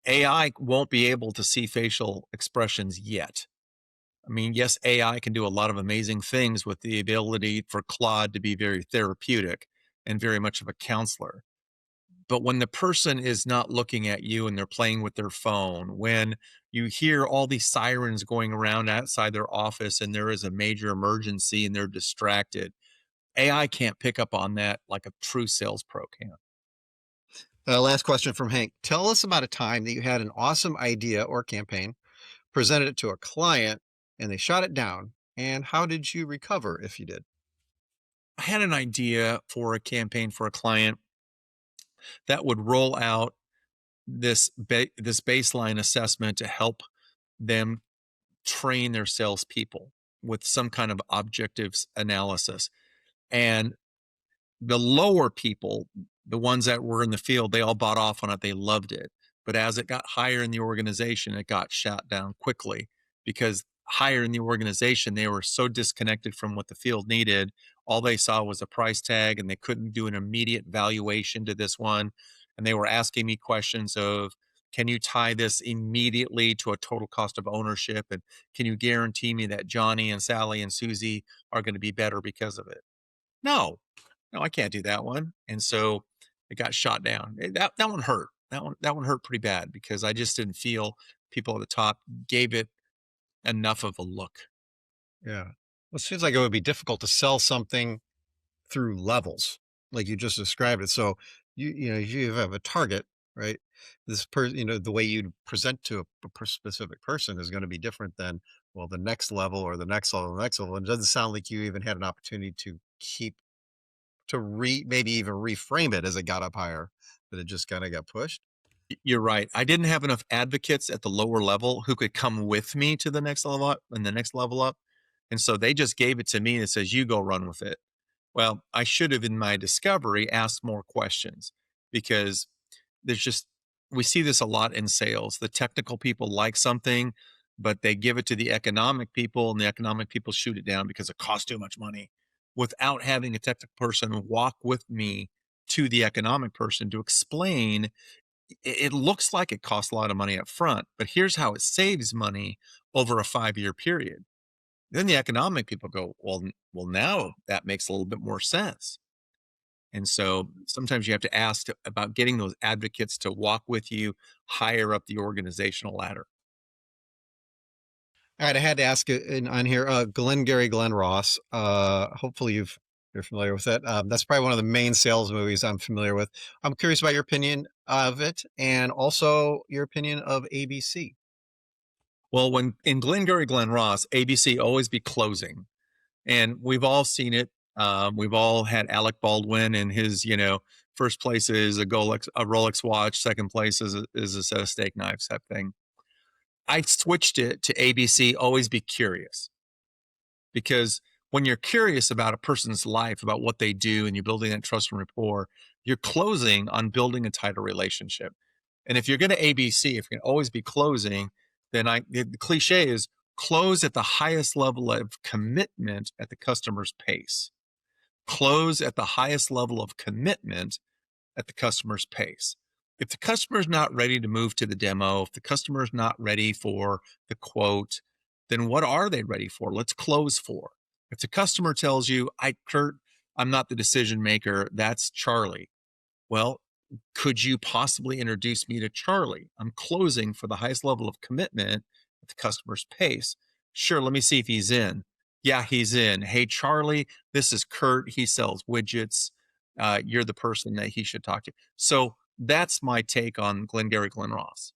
AI won't be able to see facial expressions yet. I mean, yes, AI can do a lot of amazing things with the ability for Claude to be very therapeutic and very much of a counselor. But when the person is not looking at you and they're playing with their phone, when you hear all these sirens going around outside their office and there is a major emergency and they're distracted, AI can't pick up on that like a true sales pro can. Last question from Hank. Tell us about a time that you had an awesome idea or campaign, presented it to a client, and they shot it down. And how did you recover if you did? I had an idea for a campaign for a client that would roll out this baseline assessment to help them train their salespeople with some kind of objectives analysis. And the lower people, the ones that were in the field, they all bought off on it. They loved it. But as it got higher in the organization, it got shot down quickly because higher in the organization, they were so disconnected from what the field needed. All they saw was a price tag and they couldn't do an immediate valuation to this one. And they were asking me questions of, can you tie this immediately to a total cost of ownership? And can you guarantee me that Johnny and Sally and Susie are going to be better because of it? No, no, I can't do that one. And so it got shot down. That one hurt. That one hurt pretty bad because I just didn't feel people at the top gave it enough of a look. Yeah. Well, it seems like it would be difficult to sell something through levels, like you just described it. So you have a target, right? This person, the way you present to a specific person is going to be different than, well, the next level or the next level, the next level. And it doesn't sound like you even had an opportunity to maybe even reframe it as it got up higher, that it just kind of got pushed. You're right. I didn't have enough advocates at the lower level who could come with me to the next level up and the next level up. And so they just gave it to me and it says, you go run with it. Well, I should have in my discovery asked more questions because there's just we see this a lot in sales. The technical people like something, but they give it to the economic people, and the economic people shoot it down because it costs too much money without having a technical person walk with me to the economic person to explain. It looks like it costs a lot of money up front, but here's how it saves money over a 5-year period. Then the economic people go, well, now that makes a little bit more sense. And so sometimes you have to ask about getting those advocates to walk with you higher up the organizational ladder. All right, I had to ask it on here. Glenn Ross. Hopefully you're familiar with it. That's probably one of the main sales movies I'm familiar with. I'm curious about your opinion of it, and also your opinion of ABC. Well, when in Glengarry Glen Ross, ABC always be closing, and we've all seen it. We've all had Alec Baldwin, and his, first place is a Rolex watch, second place is a set of steak knives type thing. I switched it to ABC. Always be curious, because when you're curious about a person's life, about what they do, and you're building that trust and rapport, you're closing on building a tighter relationship. And if you're going to ABC, if you're going to always be closing, then the cliche is close at the highest level of commitment at the customer's pace. Close at the highest level of commitment at the customer's pace. If the customer's not ready to move to the demo, if the customer's not ready for the quote, then what are they ready for? Let's close for. If the customer tells you, Curt, I'm not the decision maker, that's Charlie. Well, could you possibly introduce me to Charlie? I'm closing for the highest level of commitment at the customer's pace. Sure, let me see if he's in. Yeah, he's in. Hey, Charlie, this is Curt. He sells widgets. You're the person that he should talk to. So that's my take on Glengarry Glen Ross.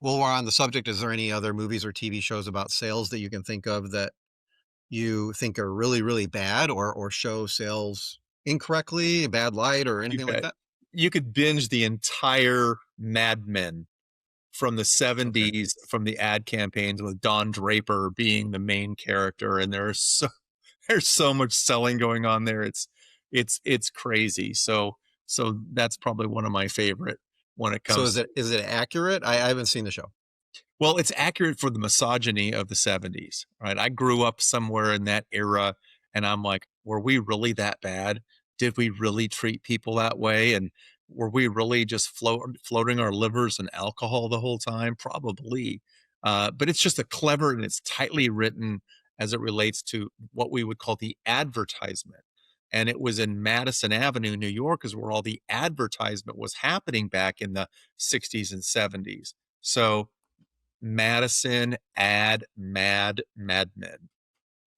Well, we're on the subject. Is there any other movies or TV shows about sales that you can think of that you think are really, really bad or show sales incorrectly, a bad light, or You anything like bet. that? You could binge the entire Mad Men from the Okay. 70s, from the ad campaigns with Don Draper being the main character, and there's so much selling going on there. It's crazy. So that's probably one of my favorite when it So comes. is it accurate? I haven't seen the show. Well, it's accurate for the misogyny of the 70s, right? I grew up somewhere in that era, and I'm like, were we really that bad? Did we really treat people that way? And were we really just floating our livers in alcohol the whole time? Probably. But it's just a clever and it's tightly written as it relates to what we would call the advertisement. And it was in Madison Avenue, New York, is where all the advertisement was happening back in the 60s and 70s. So Madison Madmen.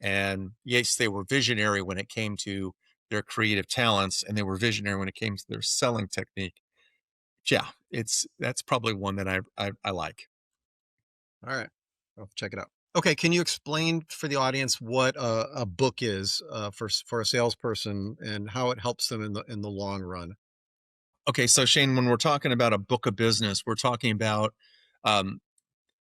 And yes, they were visionary when it came to their creative talents, and they were visionary when it came to their selling technique. Yeah, that's probably one that I like. All right. I'll check it out. Okay. Can you explain for the audience what a book is for a salesperson and how it helps them in the long run? Okay, so Shane, when we're talking about a book of business, we're talking about um,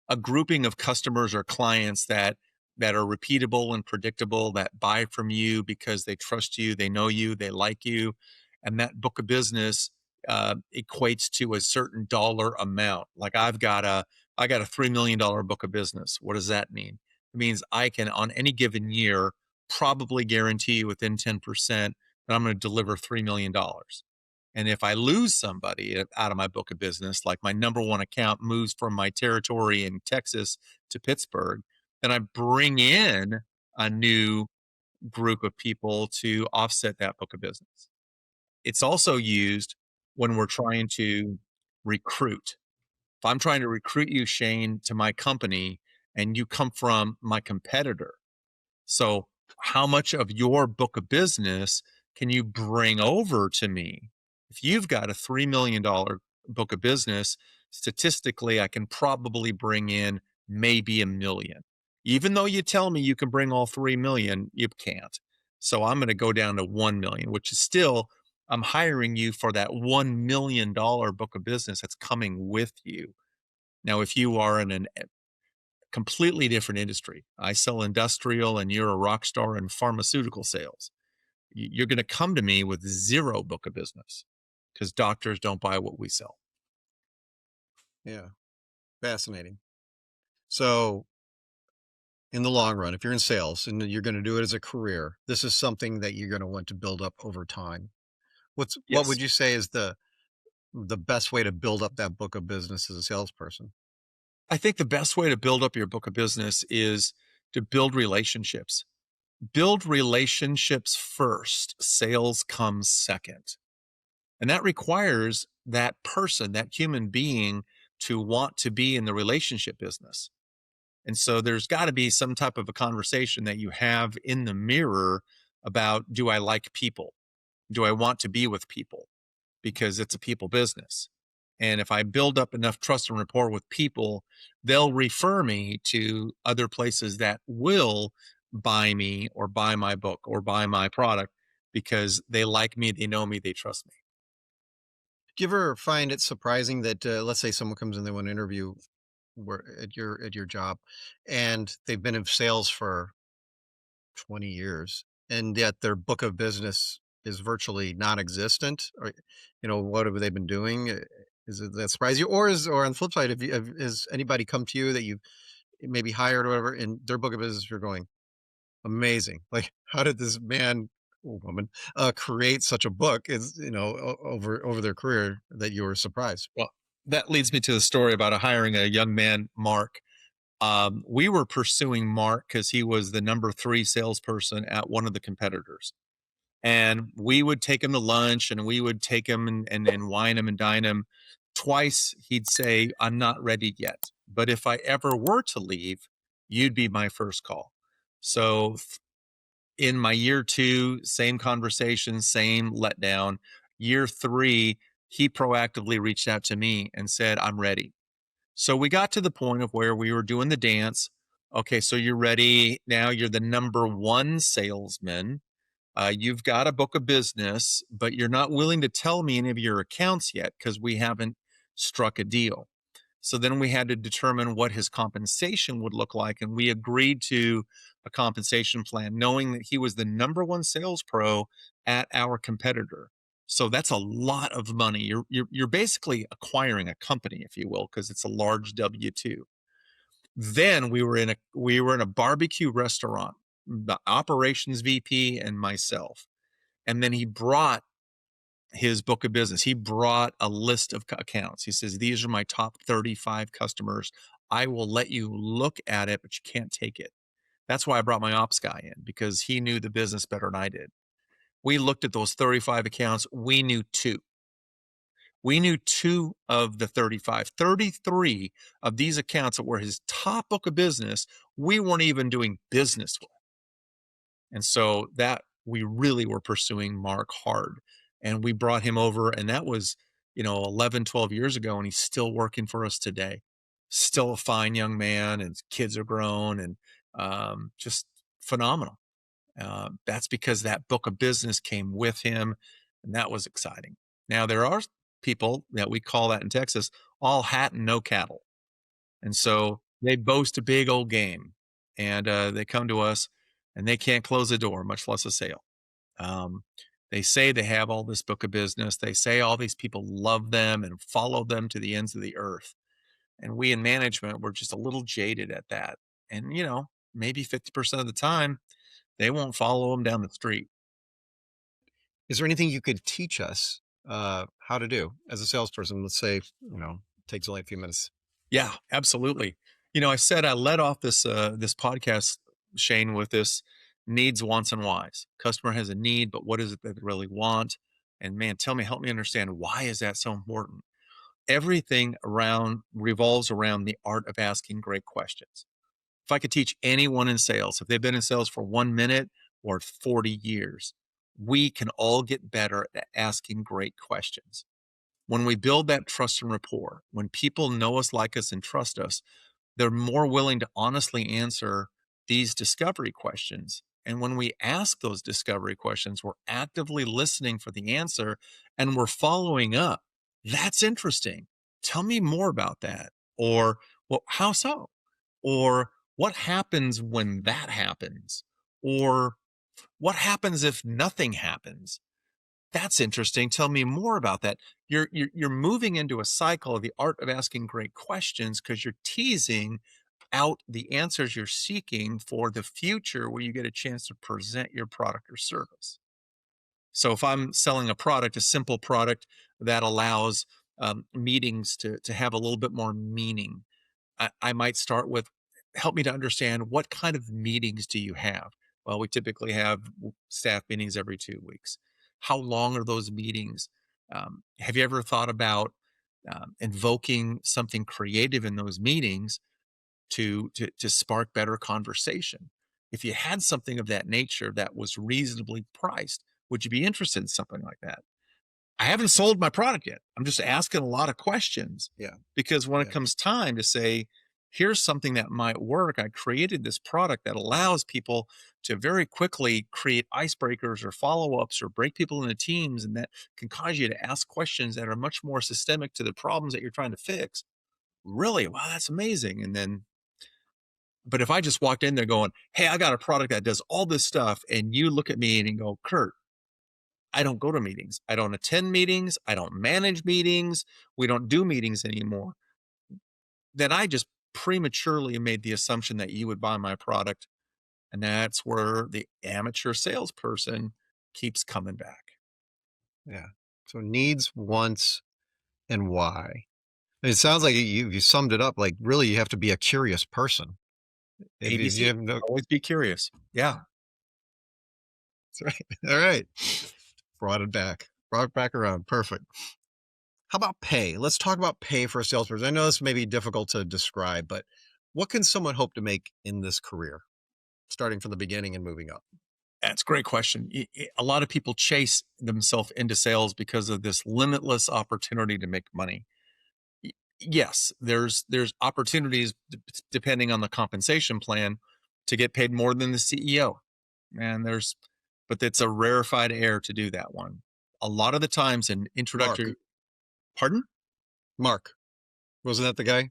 a grouping of customers or clients that are repeatable and predictable, that buy from you because they trust you, they know you, they like you, and that book of business equates to a certain dollar amount. Like I got a $3 million book of business. What does that mean? It means I can, on any given year, probably guarantee you within 10% that I'm going to deliver $3 million. And if I lose somebody out of my book of business, like my number one account moves from my territory in Texas to Pittsburgh, then I bring in a new group of people to offset that book of business. It's also used when we're trying to recruit. If I'm trying to recruit you, Shane, to my company, and you come from my competitor, so, how much of your book of business can you bring over to me? If you've got a $3 million book of business, statistically, I can probably bring in maybe a million. Even though you tell me you can bring all 3 million, you can't. So, I'm going to go down to 1 million, which is still, I'm hiring you for that $1 million book of business that's coming with you. Now, if you are in an completely different industry. I sell industrial and you're a rock star in pharmaceutical sales. You're going to come to me with zero book of business because doctors don't buy what we sell. Yeah. Fascinating. So in the long run, if you're in sales and you're going to do it as a career, this is something that you're going to want to build up over time. What Yes. would you say is the best way to build up that book of business as a salesperson? I think the best way to build up your book of business is to build relationships. Build relationships first, sales comes second. And that requires that person, that human being, to want to be in the relationship business. And so there's got to be some type of a conversation that you have in the mirror about, do I like people? Do I want to be with people? Because it's a people business. And if I build up enough trust and rapport with people, they'll refer me to other places that will buy me or buy my book or buy my product because they like me, they know me, they trust me. Do you ever find it surprising that let's say someone comes in, they want to interview at your job, and they've been in sales for 20 years, and yet their book of business is virtually non-existent? Or, what have they been doing? Is it that surprise you, or on the flip side, has anybody come to you that you've maybe hired or whatever, and their book of business, you're going, amazing. Like, how did this man or woman create such a book? Is over their career that you were surprised? Well, that leads me to the story about hiring a young man, Mark. We were pursuing Mark because he was the number three salesperson at one of the competitors. And we would take him to lunch and we would take him and wine him and dine him. Twice he'd say, I'm not ready yet. But if I ever were to leave, you'd be my first call. So in my year two, same conversation, same letdown. Year three, he proactively reached out to me and said, I'm ready. So we got to the point of where we were doing the dance. Okay, so you're ready. Now you're the number one salesman. You've got a book of business, but you're not willing to tell me any of your accounts yet because we haven't struck a deal. So then we had to determine what his compensation would look like. And we agreed to a compensation plan, knowing that he was the number one sales pro at our competitor. So that's a lot of money. You're basically acquiring a company, if you will, because it's a large W-2. Then we were in a barbecue restaurant, the operations VP and myself. And then he brought his book of business. He brought a list of accounts. He says, "These are my top 35 customers. I will let you look at it, but you can't take it." That's why I brought my ops guy in, because he knew the business better than I did. We looked at those 35 accounts. We knew two. We knew two of the 35. 33 of these accounts that were his top book of business, we weren't even doing business with. And so that we really were pursuing Mark hard. And we brought him over, and that was, 11, 12 years ago, and he's still working for us today. Still a fine young man, and his kids are grown, and just phenomenal. That's because that book of business came with him, and that was exciting. Now, there are people that we call that in Texas, all hat and no cattle. And so they boast a big old game, and they come to us and they can't close a door, much less a sale. Um, they say they have all this book of business. They say all these people love them and follow them to the ends of the earth. And we in management, we're just a little jaded at that. And, maybe 50% of the time, they won't follow them down the street. Is there anything you could teach us how to do as a salesperson? Let's say, takes only a few minutes. Yeah, absolutely. I said I led off this podcast, Shane, with this needs, wants, and whys. Customer has a need, but what is it that they really want? And man, help me understand, why is that so important? Everything around revolves around the art of asking great questions. If I could teach anyone in sales, if they've been in sales for 1 minute or 40 years, we can all get better at asking great questions. When we build that trust and rapport, when people know us, like us, and trust us, they're more willing to honestly answer these discovery questions. And when we ask those discovery questions, we're actively listening for the answer and we're following up. That's interesting. Tell me more about that. Or, well, how so? Or what happens when that happens? Or what happens if nothing happens? That's interesting. Tell me more about that. You're moving into a cycle of the art of asking great questions, because you're teasing out the answers you're seeking for the future, where you get a chance to present your product or service. So if I'm selling a product, a simple product that allows meetings to have a little bit more meaning, I might start with, help me to understand, what kind of meetings do you have? Well, we typically have staff meetings every 2 weeks. How long are those meetings? Have you ever thought about invoking something creative in those meetings to spark better conversation? If you had something of that nature that was reasonably priced, would you be interested in something like that? I haven't sold my product yet. I'm just asking a lot of questions. Yeah. Because when it Yeah. comes time to say, here's something that might work, I created this product that allows people to very quickly create icebreakers or follow-ups or break people into teams, and that can cause you to ask questions that are much more systemic to the problems that you're trying to fix. Really? Wow, that's amazing. But if I just walked in there going, hey, I got a product that does all this stuff, and you look at me and you go, Curt, I don't go to meetings. I don't attend meetings. I don't manage meetings. We don't do meetings anymore. Then I just prematurely made the assumption that you would buy my product. And that's where the amateur salesperson keeps coming back. Yeah. So needs, wants, and why. And it sounds like you summed it up. Like, really, you have to be a curious person. If you ABC, have no, always be curious. Yeah. that's right. All right. Brought it back. Brought it back around. Perfect. How about pay? Let's talk about pay for a salesperson. I know this may be difficult to describe, but what can someone hope to make in this career, starting from the beginning and moving up? That's a great question. A lot of people chase themselves into sales because of this limitless opportunity to make money. yes, there's opportunities depending on the compensation plan to get paid more than the CEO. And but it's a rarefied air to do that one. A lot of the times in Mark. introductory, pardon? Mark. Wasn't that the guy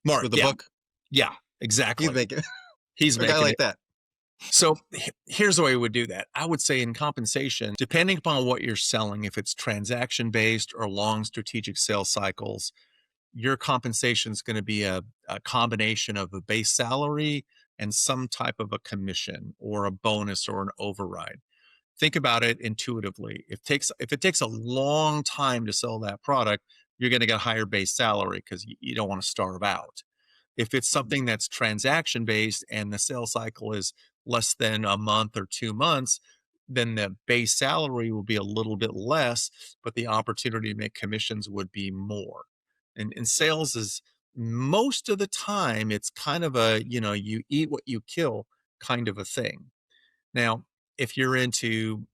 Mark, with the yeah, book? yeah, He's exactly. making He's a guy making it. like that. So here's the way we would do that. I would say in compensation, depending upon what you're selling, if it's transaction based or long strategic sales cycles, your compensation is going to be a combination of a base salary and some type of a commission or a bonus or an override. Think about it intuitively. If it takes a long time to sell that product, you're going to get a higher base salary because you don't want to starve out. If it's something that's transaction based and the sales cycle is less than a month or 2 months, then the base salary will be a little bit less, but the opportunity to make commissions would be more. And sales is most of the time, it's kind of a, you eat what you kill kind of a thing. Now, if you're into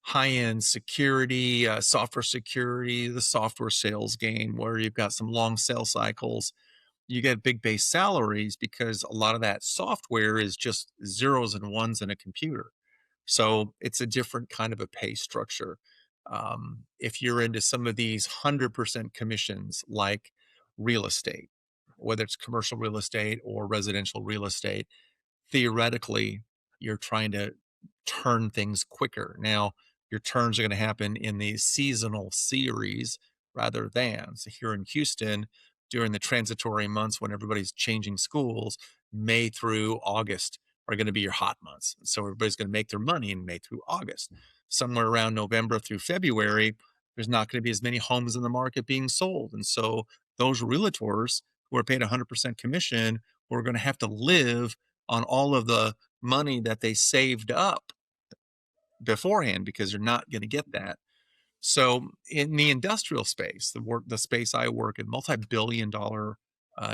high-end security, software security, the software sales game where you've got some long sales cycles, you get big base salaries because a lot of that software is just zeros and ones in a computer. So it's a different kind of a pay structure. If you're into some of these 100% commissions like real estate, whether it's commercial real estate or residential real estate, theoretically, you're trying to turn things quicker. Now, your turns are going to happen in these seasonal series rather than. So here in Houston, during the transitory months when everybody's changing schools, May through August are going to be your hot months. So everybody's going to make their money in May through August. Somewhere around November through February, there's not going to be as many homes in the market being sold. And so those realtors who are paid 100% commission, are going to have to live on all of the money that they saved up beforehand because you're not going to get that. So in the industrial space, the space I work in, multi-billion dollar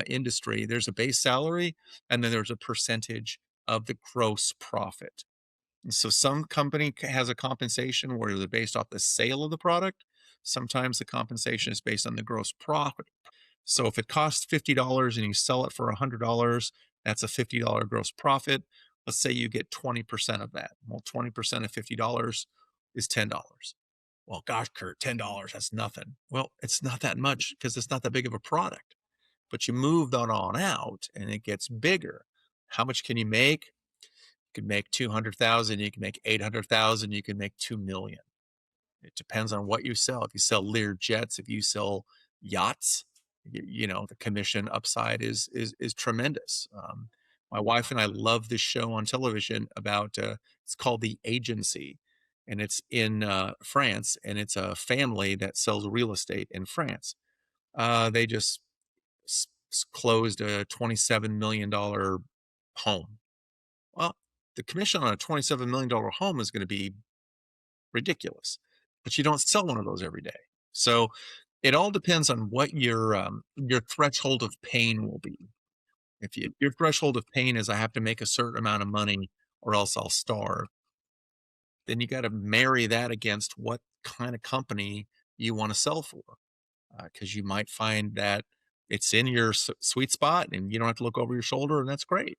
industry, there's a base salary and then there's a percentage of the gross profit. And so some company has a compensation where they're based off the sale of the product. Sometimes the compensation is based on the gross profit. So if it costs $50 and you sell it for $100, that's a $50 gross profit. Let's say you get 20% of that. Well, 20% of $50 is $10. Well, gosh, Curt, $10, that's nothing. Well, it's not that much because it's not that big of a product. But you move that on out and it gets bigger. How much can you make? You can make 200,000, you can make 800,000, you can make 2 million. It depends on what you sell. If you sell Lear jets, if you sell yachts, the commission upside is tremendous. My wife and I love this show on television about it's called The Agency, and it's in France, and it's a family that sells real estate in France. They just closed a $27 million home. Well, the commission on a $27 million home is going to be ridiculous, but you don't sell one of those every day. So it all depends on what your threshold of pain will be. If your threshold of pain is I have to make a certain amount of money or else I'll starve, then you got to marry that against what kind of company you want to sell for, because you might find that it's in your sweet spot and you don't have to look over your shoulder, and that's great.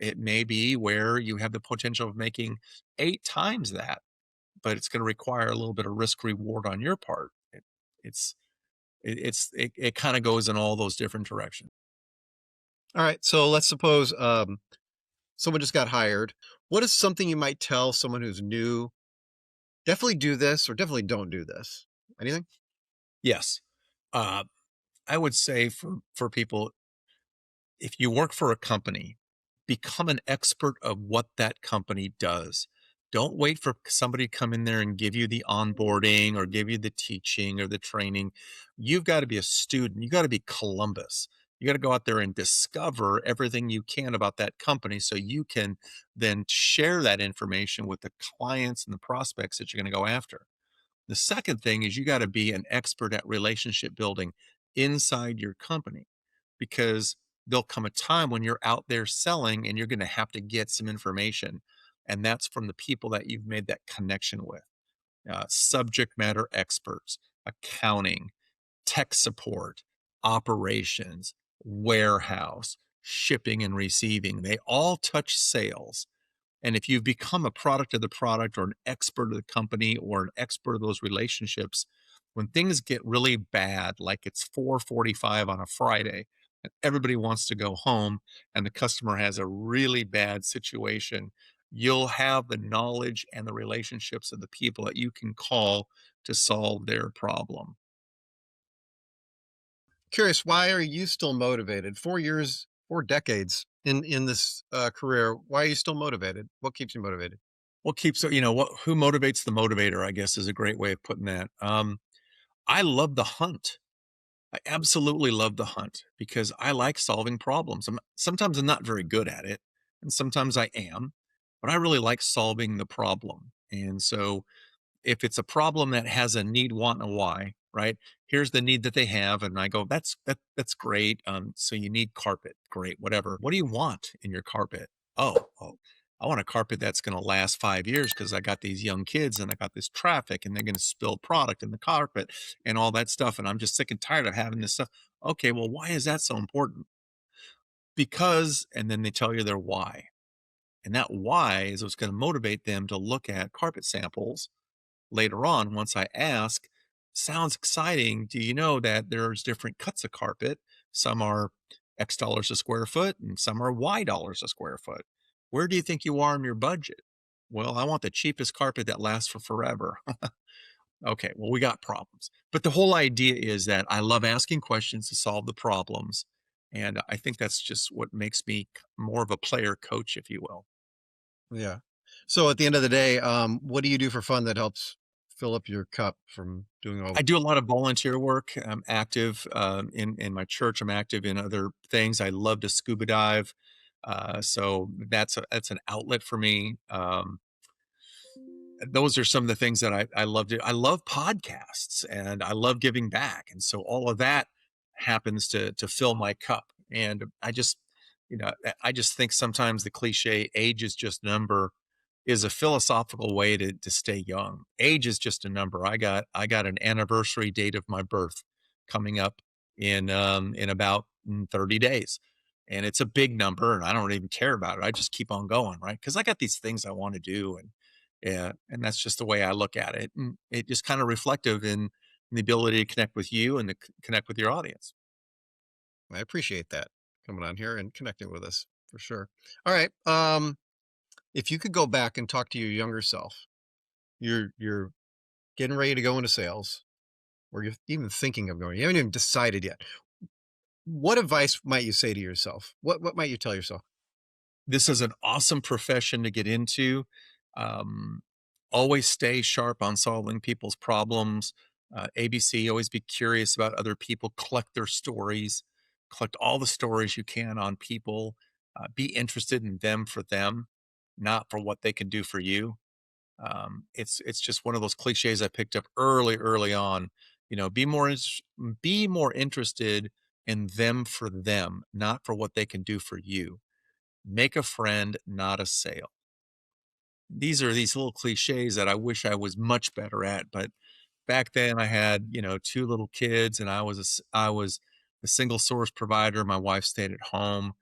It may be where you have the potential of making 8 times that, but it's going to require a little bit of risk reward on your part. It's it kind of goes in all those different directions. All right. So let's suppose someone just got hired. What is something you might tell someone who's new? Definitely do this or definitely don't do this. Anything? Yes, uh, I would say for people, if you work for a company, become an expert of what that company does. Don't wait for somebody to come in there and give you the onboarding or give you the teaching or the training. You've got to be a student. You got to be Columbus. You got to go out there and discover everything you can about that company so you can then share that information with the clients and the prospects that you're going to go after. The second thing is you got to be an expert at relationship building inside your company, because there'll come a time when you're out there selling and you're going to have to get some information. And that's from the people that you've made that connection with, subject matter experts, accounting, tech support, operations, warehouse, shipping and receiving. They all touch sales. And if you've become a product of the product or an expert of the company or an expert of those relationships, when things get really bad, like it's 4:45 on a Friday, and everybody wants to go home and the customer has a really bad situation, you'll have the knowledge and the relationships of the people that you can call to solve their problem. Curious, why are you still motivated? 4 years, 4 decades in this career. Why are you still motivated? What keeps you motivated? What keeps, who motivates the motivator, I guess is a great way of putting that. I love the hunt. I absolutely love the hunt because I like solving problems. Sometimes I'm not very good at it, and sometimes I am, but I really like solving the problem. And so if it's a problem that has a need, want, and a why, right? Here's the need that they have, and I go, that's great. So you need carpet, great, whatever. What do you want in your carpet? Oh, I want a carpet that's going to last 5 years because I got these young kids and I got this traffic, and they're going to spill product in the carpet and all that stuff, and I'm just sick and tired of having this stuff. Okay, well, why is that so important? Because, and then they tell you their why, and that why is what's going to motivate them to look at carpet samples later on. Once I ask, sounds exciting. Do you know that there's different cuts of carpet? Some are X dollars a square foot and some are Y dollars a square foot. Where do you think you are in your budget? Well, I want the cheapest carpet that lasts for forever. Okay, well, we got problems. But the whole idea is that I love asking questions to solve the problems. And I think that's just what makes me more of a player coach, if you will. Yeah. So at the end of the day, what do you do for fun that helps fill up your cup from doing all? I do a lot of volunteer work. I'm active in my church. I'm active in other things. I love to scuba dive, so that's an outlet for me. Those are some of the things that I love to. I love podcasts and I love giving back, and so all of that happens to fill my cup. And I just think sometimes the cliche "age is just a number" is a philosophical way to stay young. Age is just a number. I got an anniversary date of my birth coming up in about 30 days. And it's a big number and I don't even care about it. I just keep on going, right? Because I got these things I want to do, and yeah, and that's just the way I look at it. And it just kind of reflective in the ability to connect with you and to connect with your audience. I appreciate that coming on here and connecting with us for sure. All right. If you could go back and talk to your younger self, you're getting ready to go into sales, or you're even thinking of going, you haven't even decided yet. What advice might you say to yourself? What might you tell yourself? This is an awesome profession to get into. Um, Always stay sharp on solving people's problems. ABC, always be curious about other people, collect their stories, collect all the stories you can on people. Be interested in them for them, not for what they can do for you. It's just one of those cliches I picked up early on. Be more interested in them for them, not for what they can do for you. Make a friend, not a sale. These are these little cliches that I wish I was much better at, but back then I had, two little kids and I was a single source provider. My wife stayed at home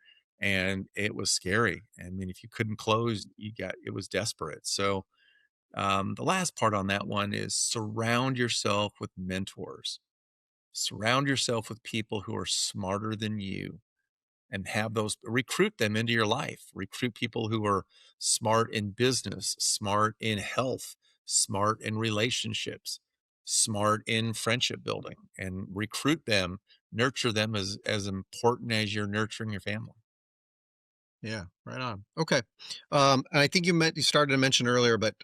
and it was scary. I mean, if you couldn't close, it was desperate. So, the last part on that one is surround yourself with mentors. Surround yourself with people who are smarter than you and have those, recruit them into your life. Recruit people who are smart in business, smart in health, smart in relationships, smart in friendship building, and recruit them, nurture them as important as you're nurturing your family. Yeah, right on. Okay. And I think you started to mention earlier, but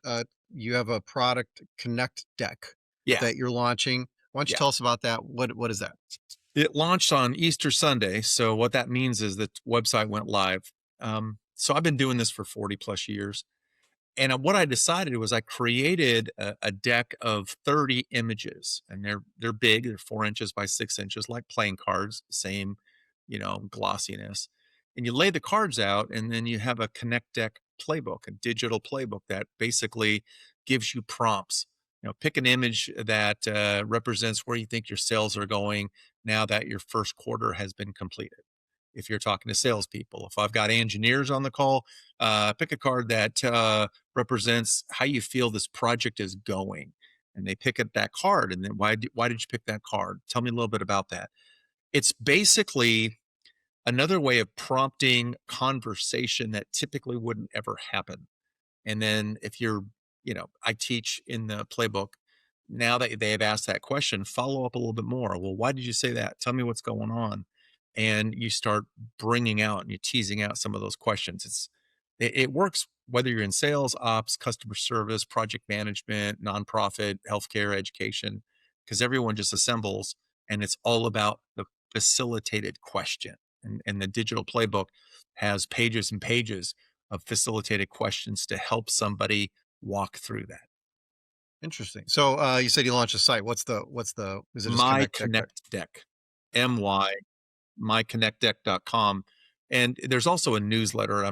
you have a product Connect Deck Yeah. that you're launching. Why don't you Yeah. tell us about that? What is that? It launched on Easter Sunday. So what that means is the website went live. So I've been doing this for 40 plus years. And what I decided was I created a deck of 30 images, and they're big. They're 4 inches by 6 inches, like playing cards, same, glossiness. And you lay the cards out, and then you have a Connect Deck playbook, a digital playbook that basically gives you prompts. Pick an image that represents where you think your sales are going. now that your first quarter has been completed. If you're talking to salespeople, if I've got engineers on the call, pick a card that represents how you feel this project is going. And they pick up that card. And then why did you pick that card? Tell me a little bit about that. It's basically another way of prompting conversation that typically wouldn't ever happen. And then if you're, I teach in the playbook, now that they have asked that question, follow up a little bit more. Well, why did you say that? Tell me what's going on. And you start bringing out and you're teasing out some of those questions. It works whether you're in sales, ops, customer service, project management, nonprofit, healthcare, education, because everyone just assembles and it's all about the facilitated question. And the digital playbook has pages and pages of facilitated questions to help somebody walk through that. Interesting. So you said you launched a site. Is it just My ConnectDeck? ConnectDeck, my myconnectdeck.com. And there's also a newsletter.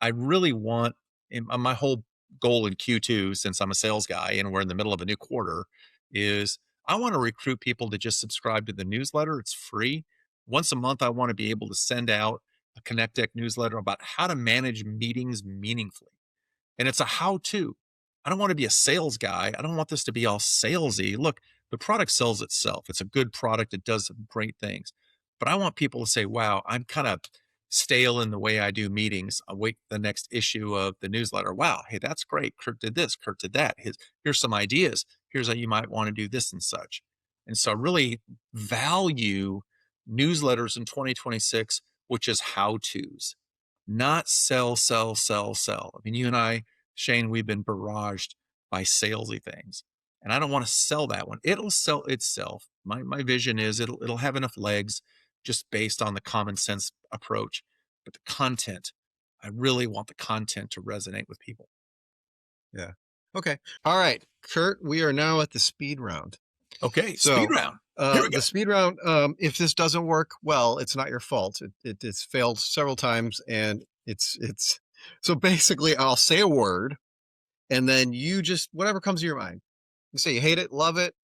I really want my whole goal in Q2, since I'm a sales guy and we're in the middle of a new quarter, is I want to recruit people to just subscribe to the newsletter. It's free. Once a month, I want to be able to send out a ConnectDeck newsletter about how to manage meetings meaningfully. And it's a how to. I don't want to be a sales guy. I don't want this to be all salesy. Look, the product sells itself. It's a good product. It does great things. But I want people to say, wow, I'm kind of stale in the way I do meetings. I'll wait the next issue of the newsletter. Wow, hey, that's great. Curt did this, Curt did that. Here's some ideas. Here's how you might want to do this and such. And so I really value newsletters in 2026, which is how to's, not sell, sell, sell, sell. I mean, you and I, Shane, we've been barraged by salesy things. And I don't want to sell that one. It'll sell itself. My vision is it'll have enough legs just based on the common sense approach. But the content, I really want the content to resonate with people. Yeah. Okay. All right, Curt, we are now at the speed round. Okay, So, speed round. Here we go. The speed round, if this doesn't work, well, it's not your fault. It's failed several times, and it's so basically I'll say a word, and then you just whatever comes to your mind. You say you hate it, love it,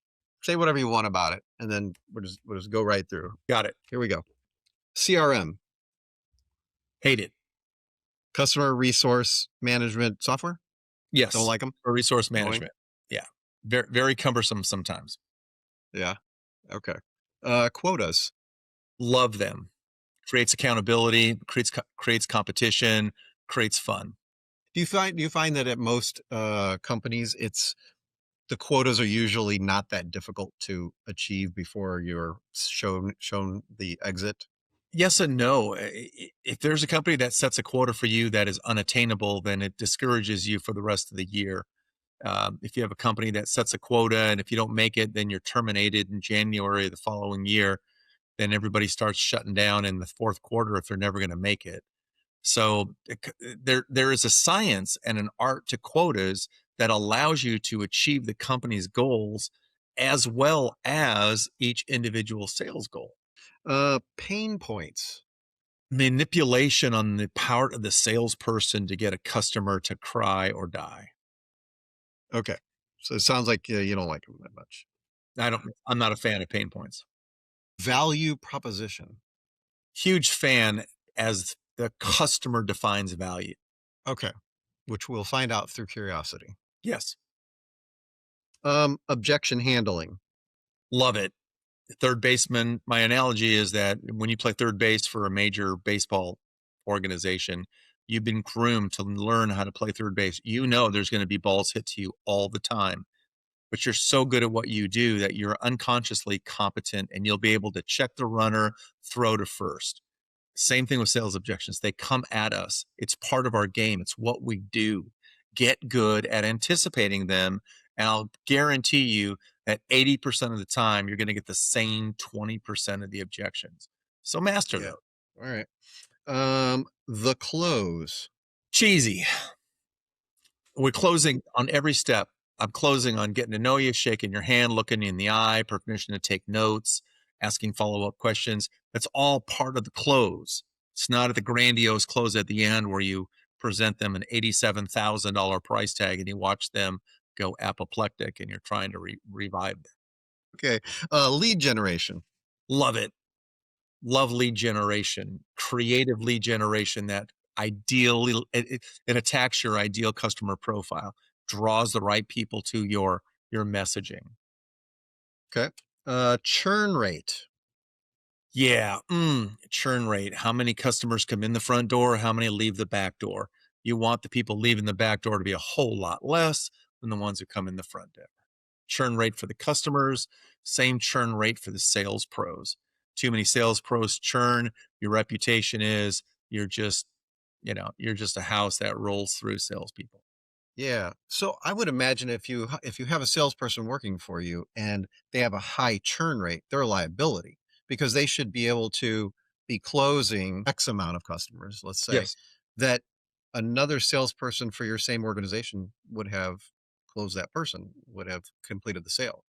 say whatever you want about it, and then we'll just go right through. Got it. Here we go. CRM, Hate it. customer resource management software. Yes. Don't like them. For resource management. Yeah. Very, very cumbersome sometimes. Yeah. Okay. Quotas. Love them. Creates accountability, creates competition, creates fun. Do you find that at most companies, the quotas are usually not that difficult to achieve before you're shown the exit? Yes and no. If there's a company that sets a quota for you that is unattainable, then it discourages you for the rest of the year. If you have a company that sets a quota and if you don't make it, then you're terminated in January of the following year, then everybody starts shutting down in the fourth quarter if they're never going to make it. So there is a science and an art to quotas that allows you to achieve the company's goals as well as each individual sales goal. Pain points. Manipulation on the part of the salesperson to get a customer to cry or die. Okay. So it sounds like you don't like them that much. I'm not a fan of pain points. Value proposition. Huge fan as the customer defines value. Okay. Which we'll find out through curiosity. Yes. Objection handling. Love it. Third baseman, my analogy is that when you play third base for a major baseball organization, you've been groomed to learn how to play third base. You know there's going to be balls hit to you all the time, but you're so good at what you do that you're unconsciously competent and you'll be able to check the runner, throw to first. Same thing with sales objections. They come at us. It's part of our game. It's what we do. Get good at anticipating them. And I'll guarantee you that 80% of the time, you're going to get the same 20% of the objections. So master them. All right. The close. Cheesy. We're closing on every step. I'm closing on getting to know you, shaking your hand, looking you in the eye, permission to take notes, asking follow-up questions. That's all part of the close. It's not at the grandiose close at the end where you present them an $87,000 price tag and you watch them go apoplectic and you're trying to revive them. Okay. Lead generation. Love it. Love lead generation, creative lead generation that ideally it attacks your ideal customer profile, draws the right people to your messaging. Okay. Churn rate. Yeah, churn rate. How many customers come in the front door? How many leave the back door? You want the people leaving the back door to be a whole lot less than the ones who come in the front door. Churn rate for the customers, same churn rate for the sales pros. Too many sales pros churn, your reputation is you're just, you're just a house that rolls through salespeople. Yeah. So I would imagine if you have a salesperson working for you and they have a high churn rate, they're a liability because they should be able to be closing X amount of customers, let's say, Yes. that another salesperson for your same organization would have closed that person, would have completed the sale.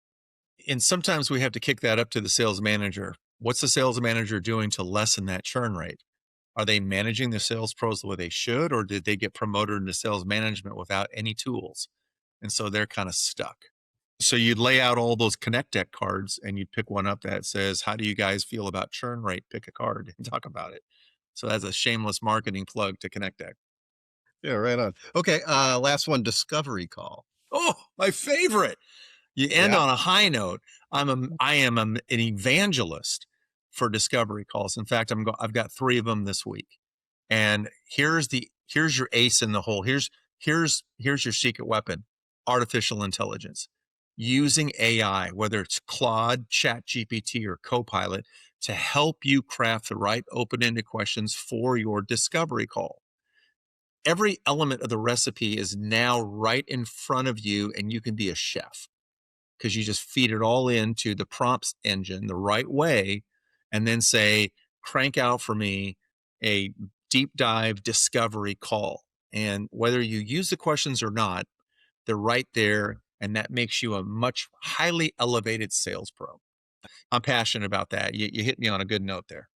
And sometimes we have to kick that up to the sales manager. What's the sales manager doing to lessen that churn rate? Are they managing the sales pros the way they should, or did they get promoted into sales management without any tools? And so they're kind of stuck. So you'd lay out all those ConnectDeck cards and you'd pick one up that says, how do you guys feel about churn rate? Pick a card and talk about it. So that's a shameless marketing plug to ConnectDeck. Yeah, right on. Okay. Last one, discovery call. Oh, my favorite. You end Yeah. on a high note. I am an evangelist for discovery calls. In fact, I've got 3 of them this week. And here's your ace in the hole. Here's your secret weapon, artificial intelligence. Using AI, whether it's Claude, ChatGPT, or Copilot, to help you craft the right open-ended questions for your discovery call. Every element of the recipe is now right in front of you, and you can be a chef because you just feed it all into the prompts engine the right way and then say, crank out for me a deep dive discovery call. And whether you use the questions or not, they're right there. And that makes you a much highly elevated sales pro. I'm passionate about that. You hit me on a good note there.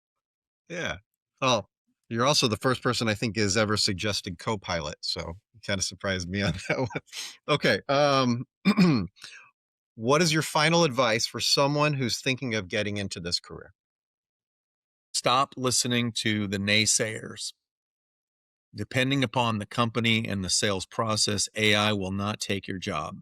Yeah. Oh, you're also the first person I think has ever suggested Copilot, so you kind of surprised me on that one. Okay. What is your final advice for someone who's thinking of getting into this career? Stop listening to the naysayers. Depending upon the company and the sales process, AI will not take your job.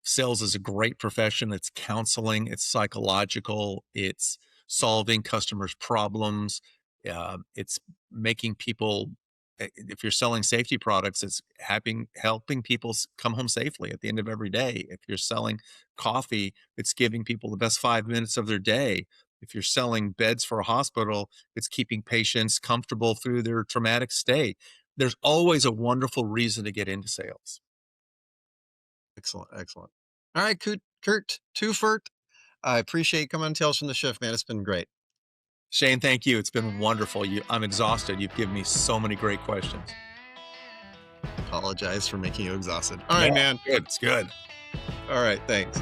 Sales is a great profession. It's counseling, it's psychological, it's solving customers' problems, it's making people. If you're selling safety products, it's helping people come home safely at the end of every day. If you're selling coffee, it's giving people the best 5 minutes of their day. If you're selling beds for a hospital, it's keeping patients comfortable through their traumatic stay. There's always a wonderful reason to get into sales. Excellent, excellent. All right, Curt Tueffert, I appreciate you coming on Tales from the Shift, man. It's been great. Shane, thank you. It's been wonderful. I'm exhausted. You've given me so many great questions. Apologize for making you exhausted. All No, right, man. good. It's good. All right, thanks.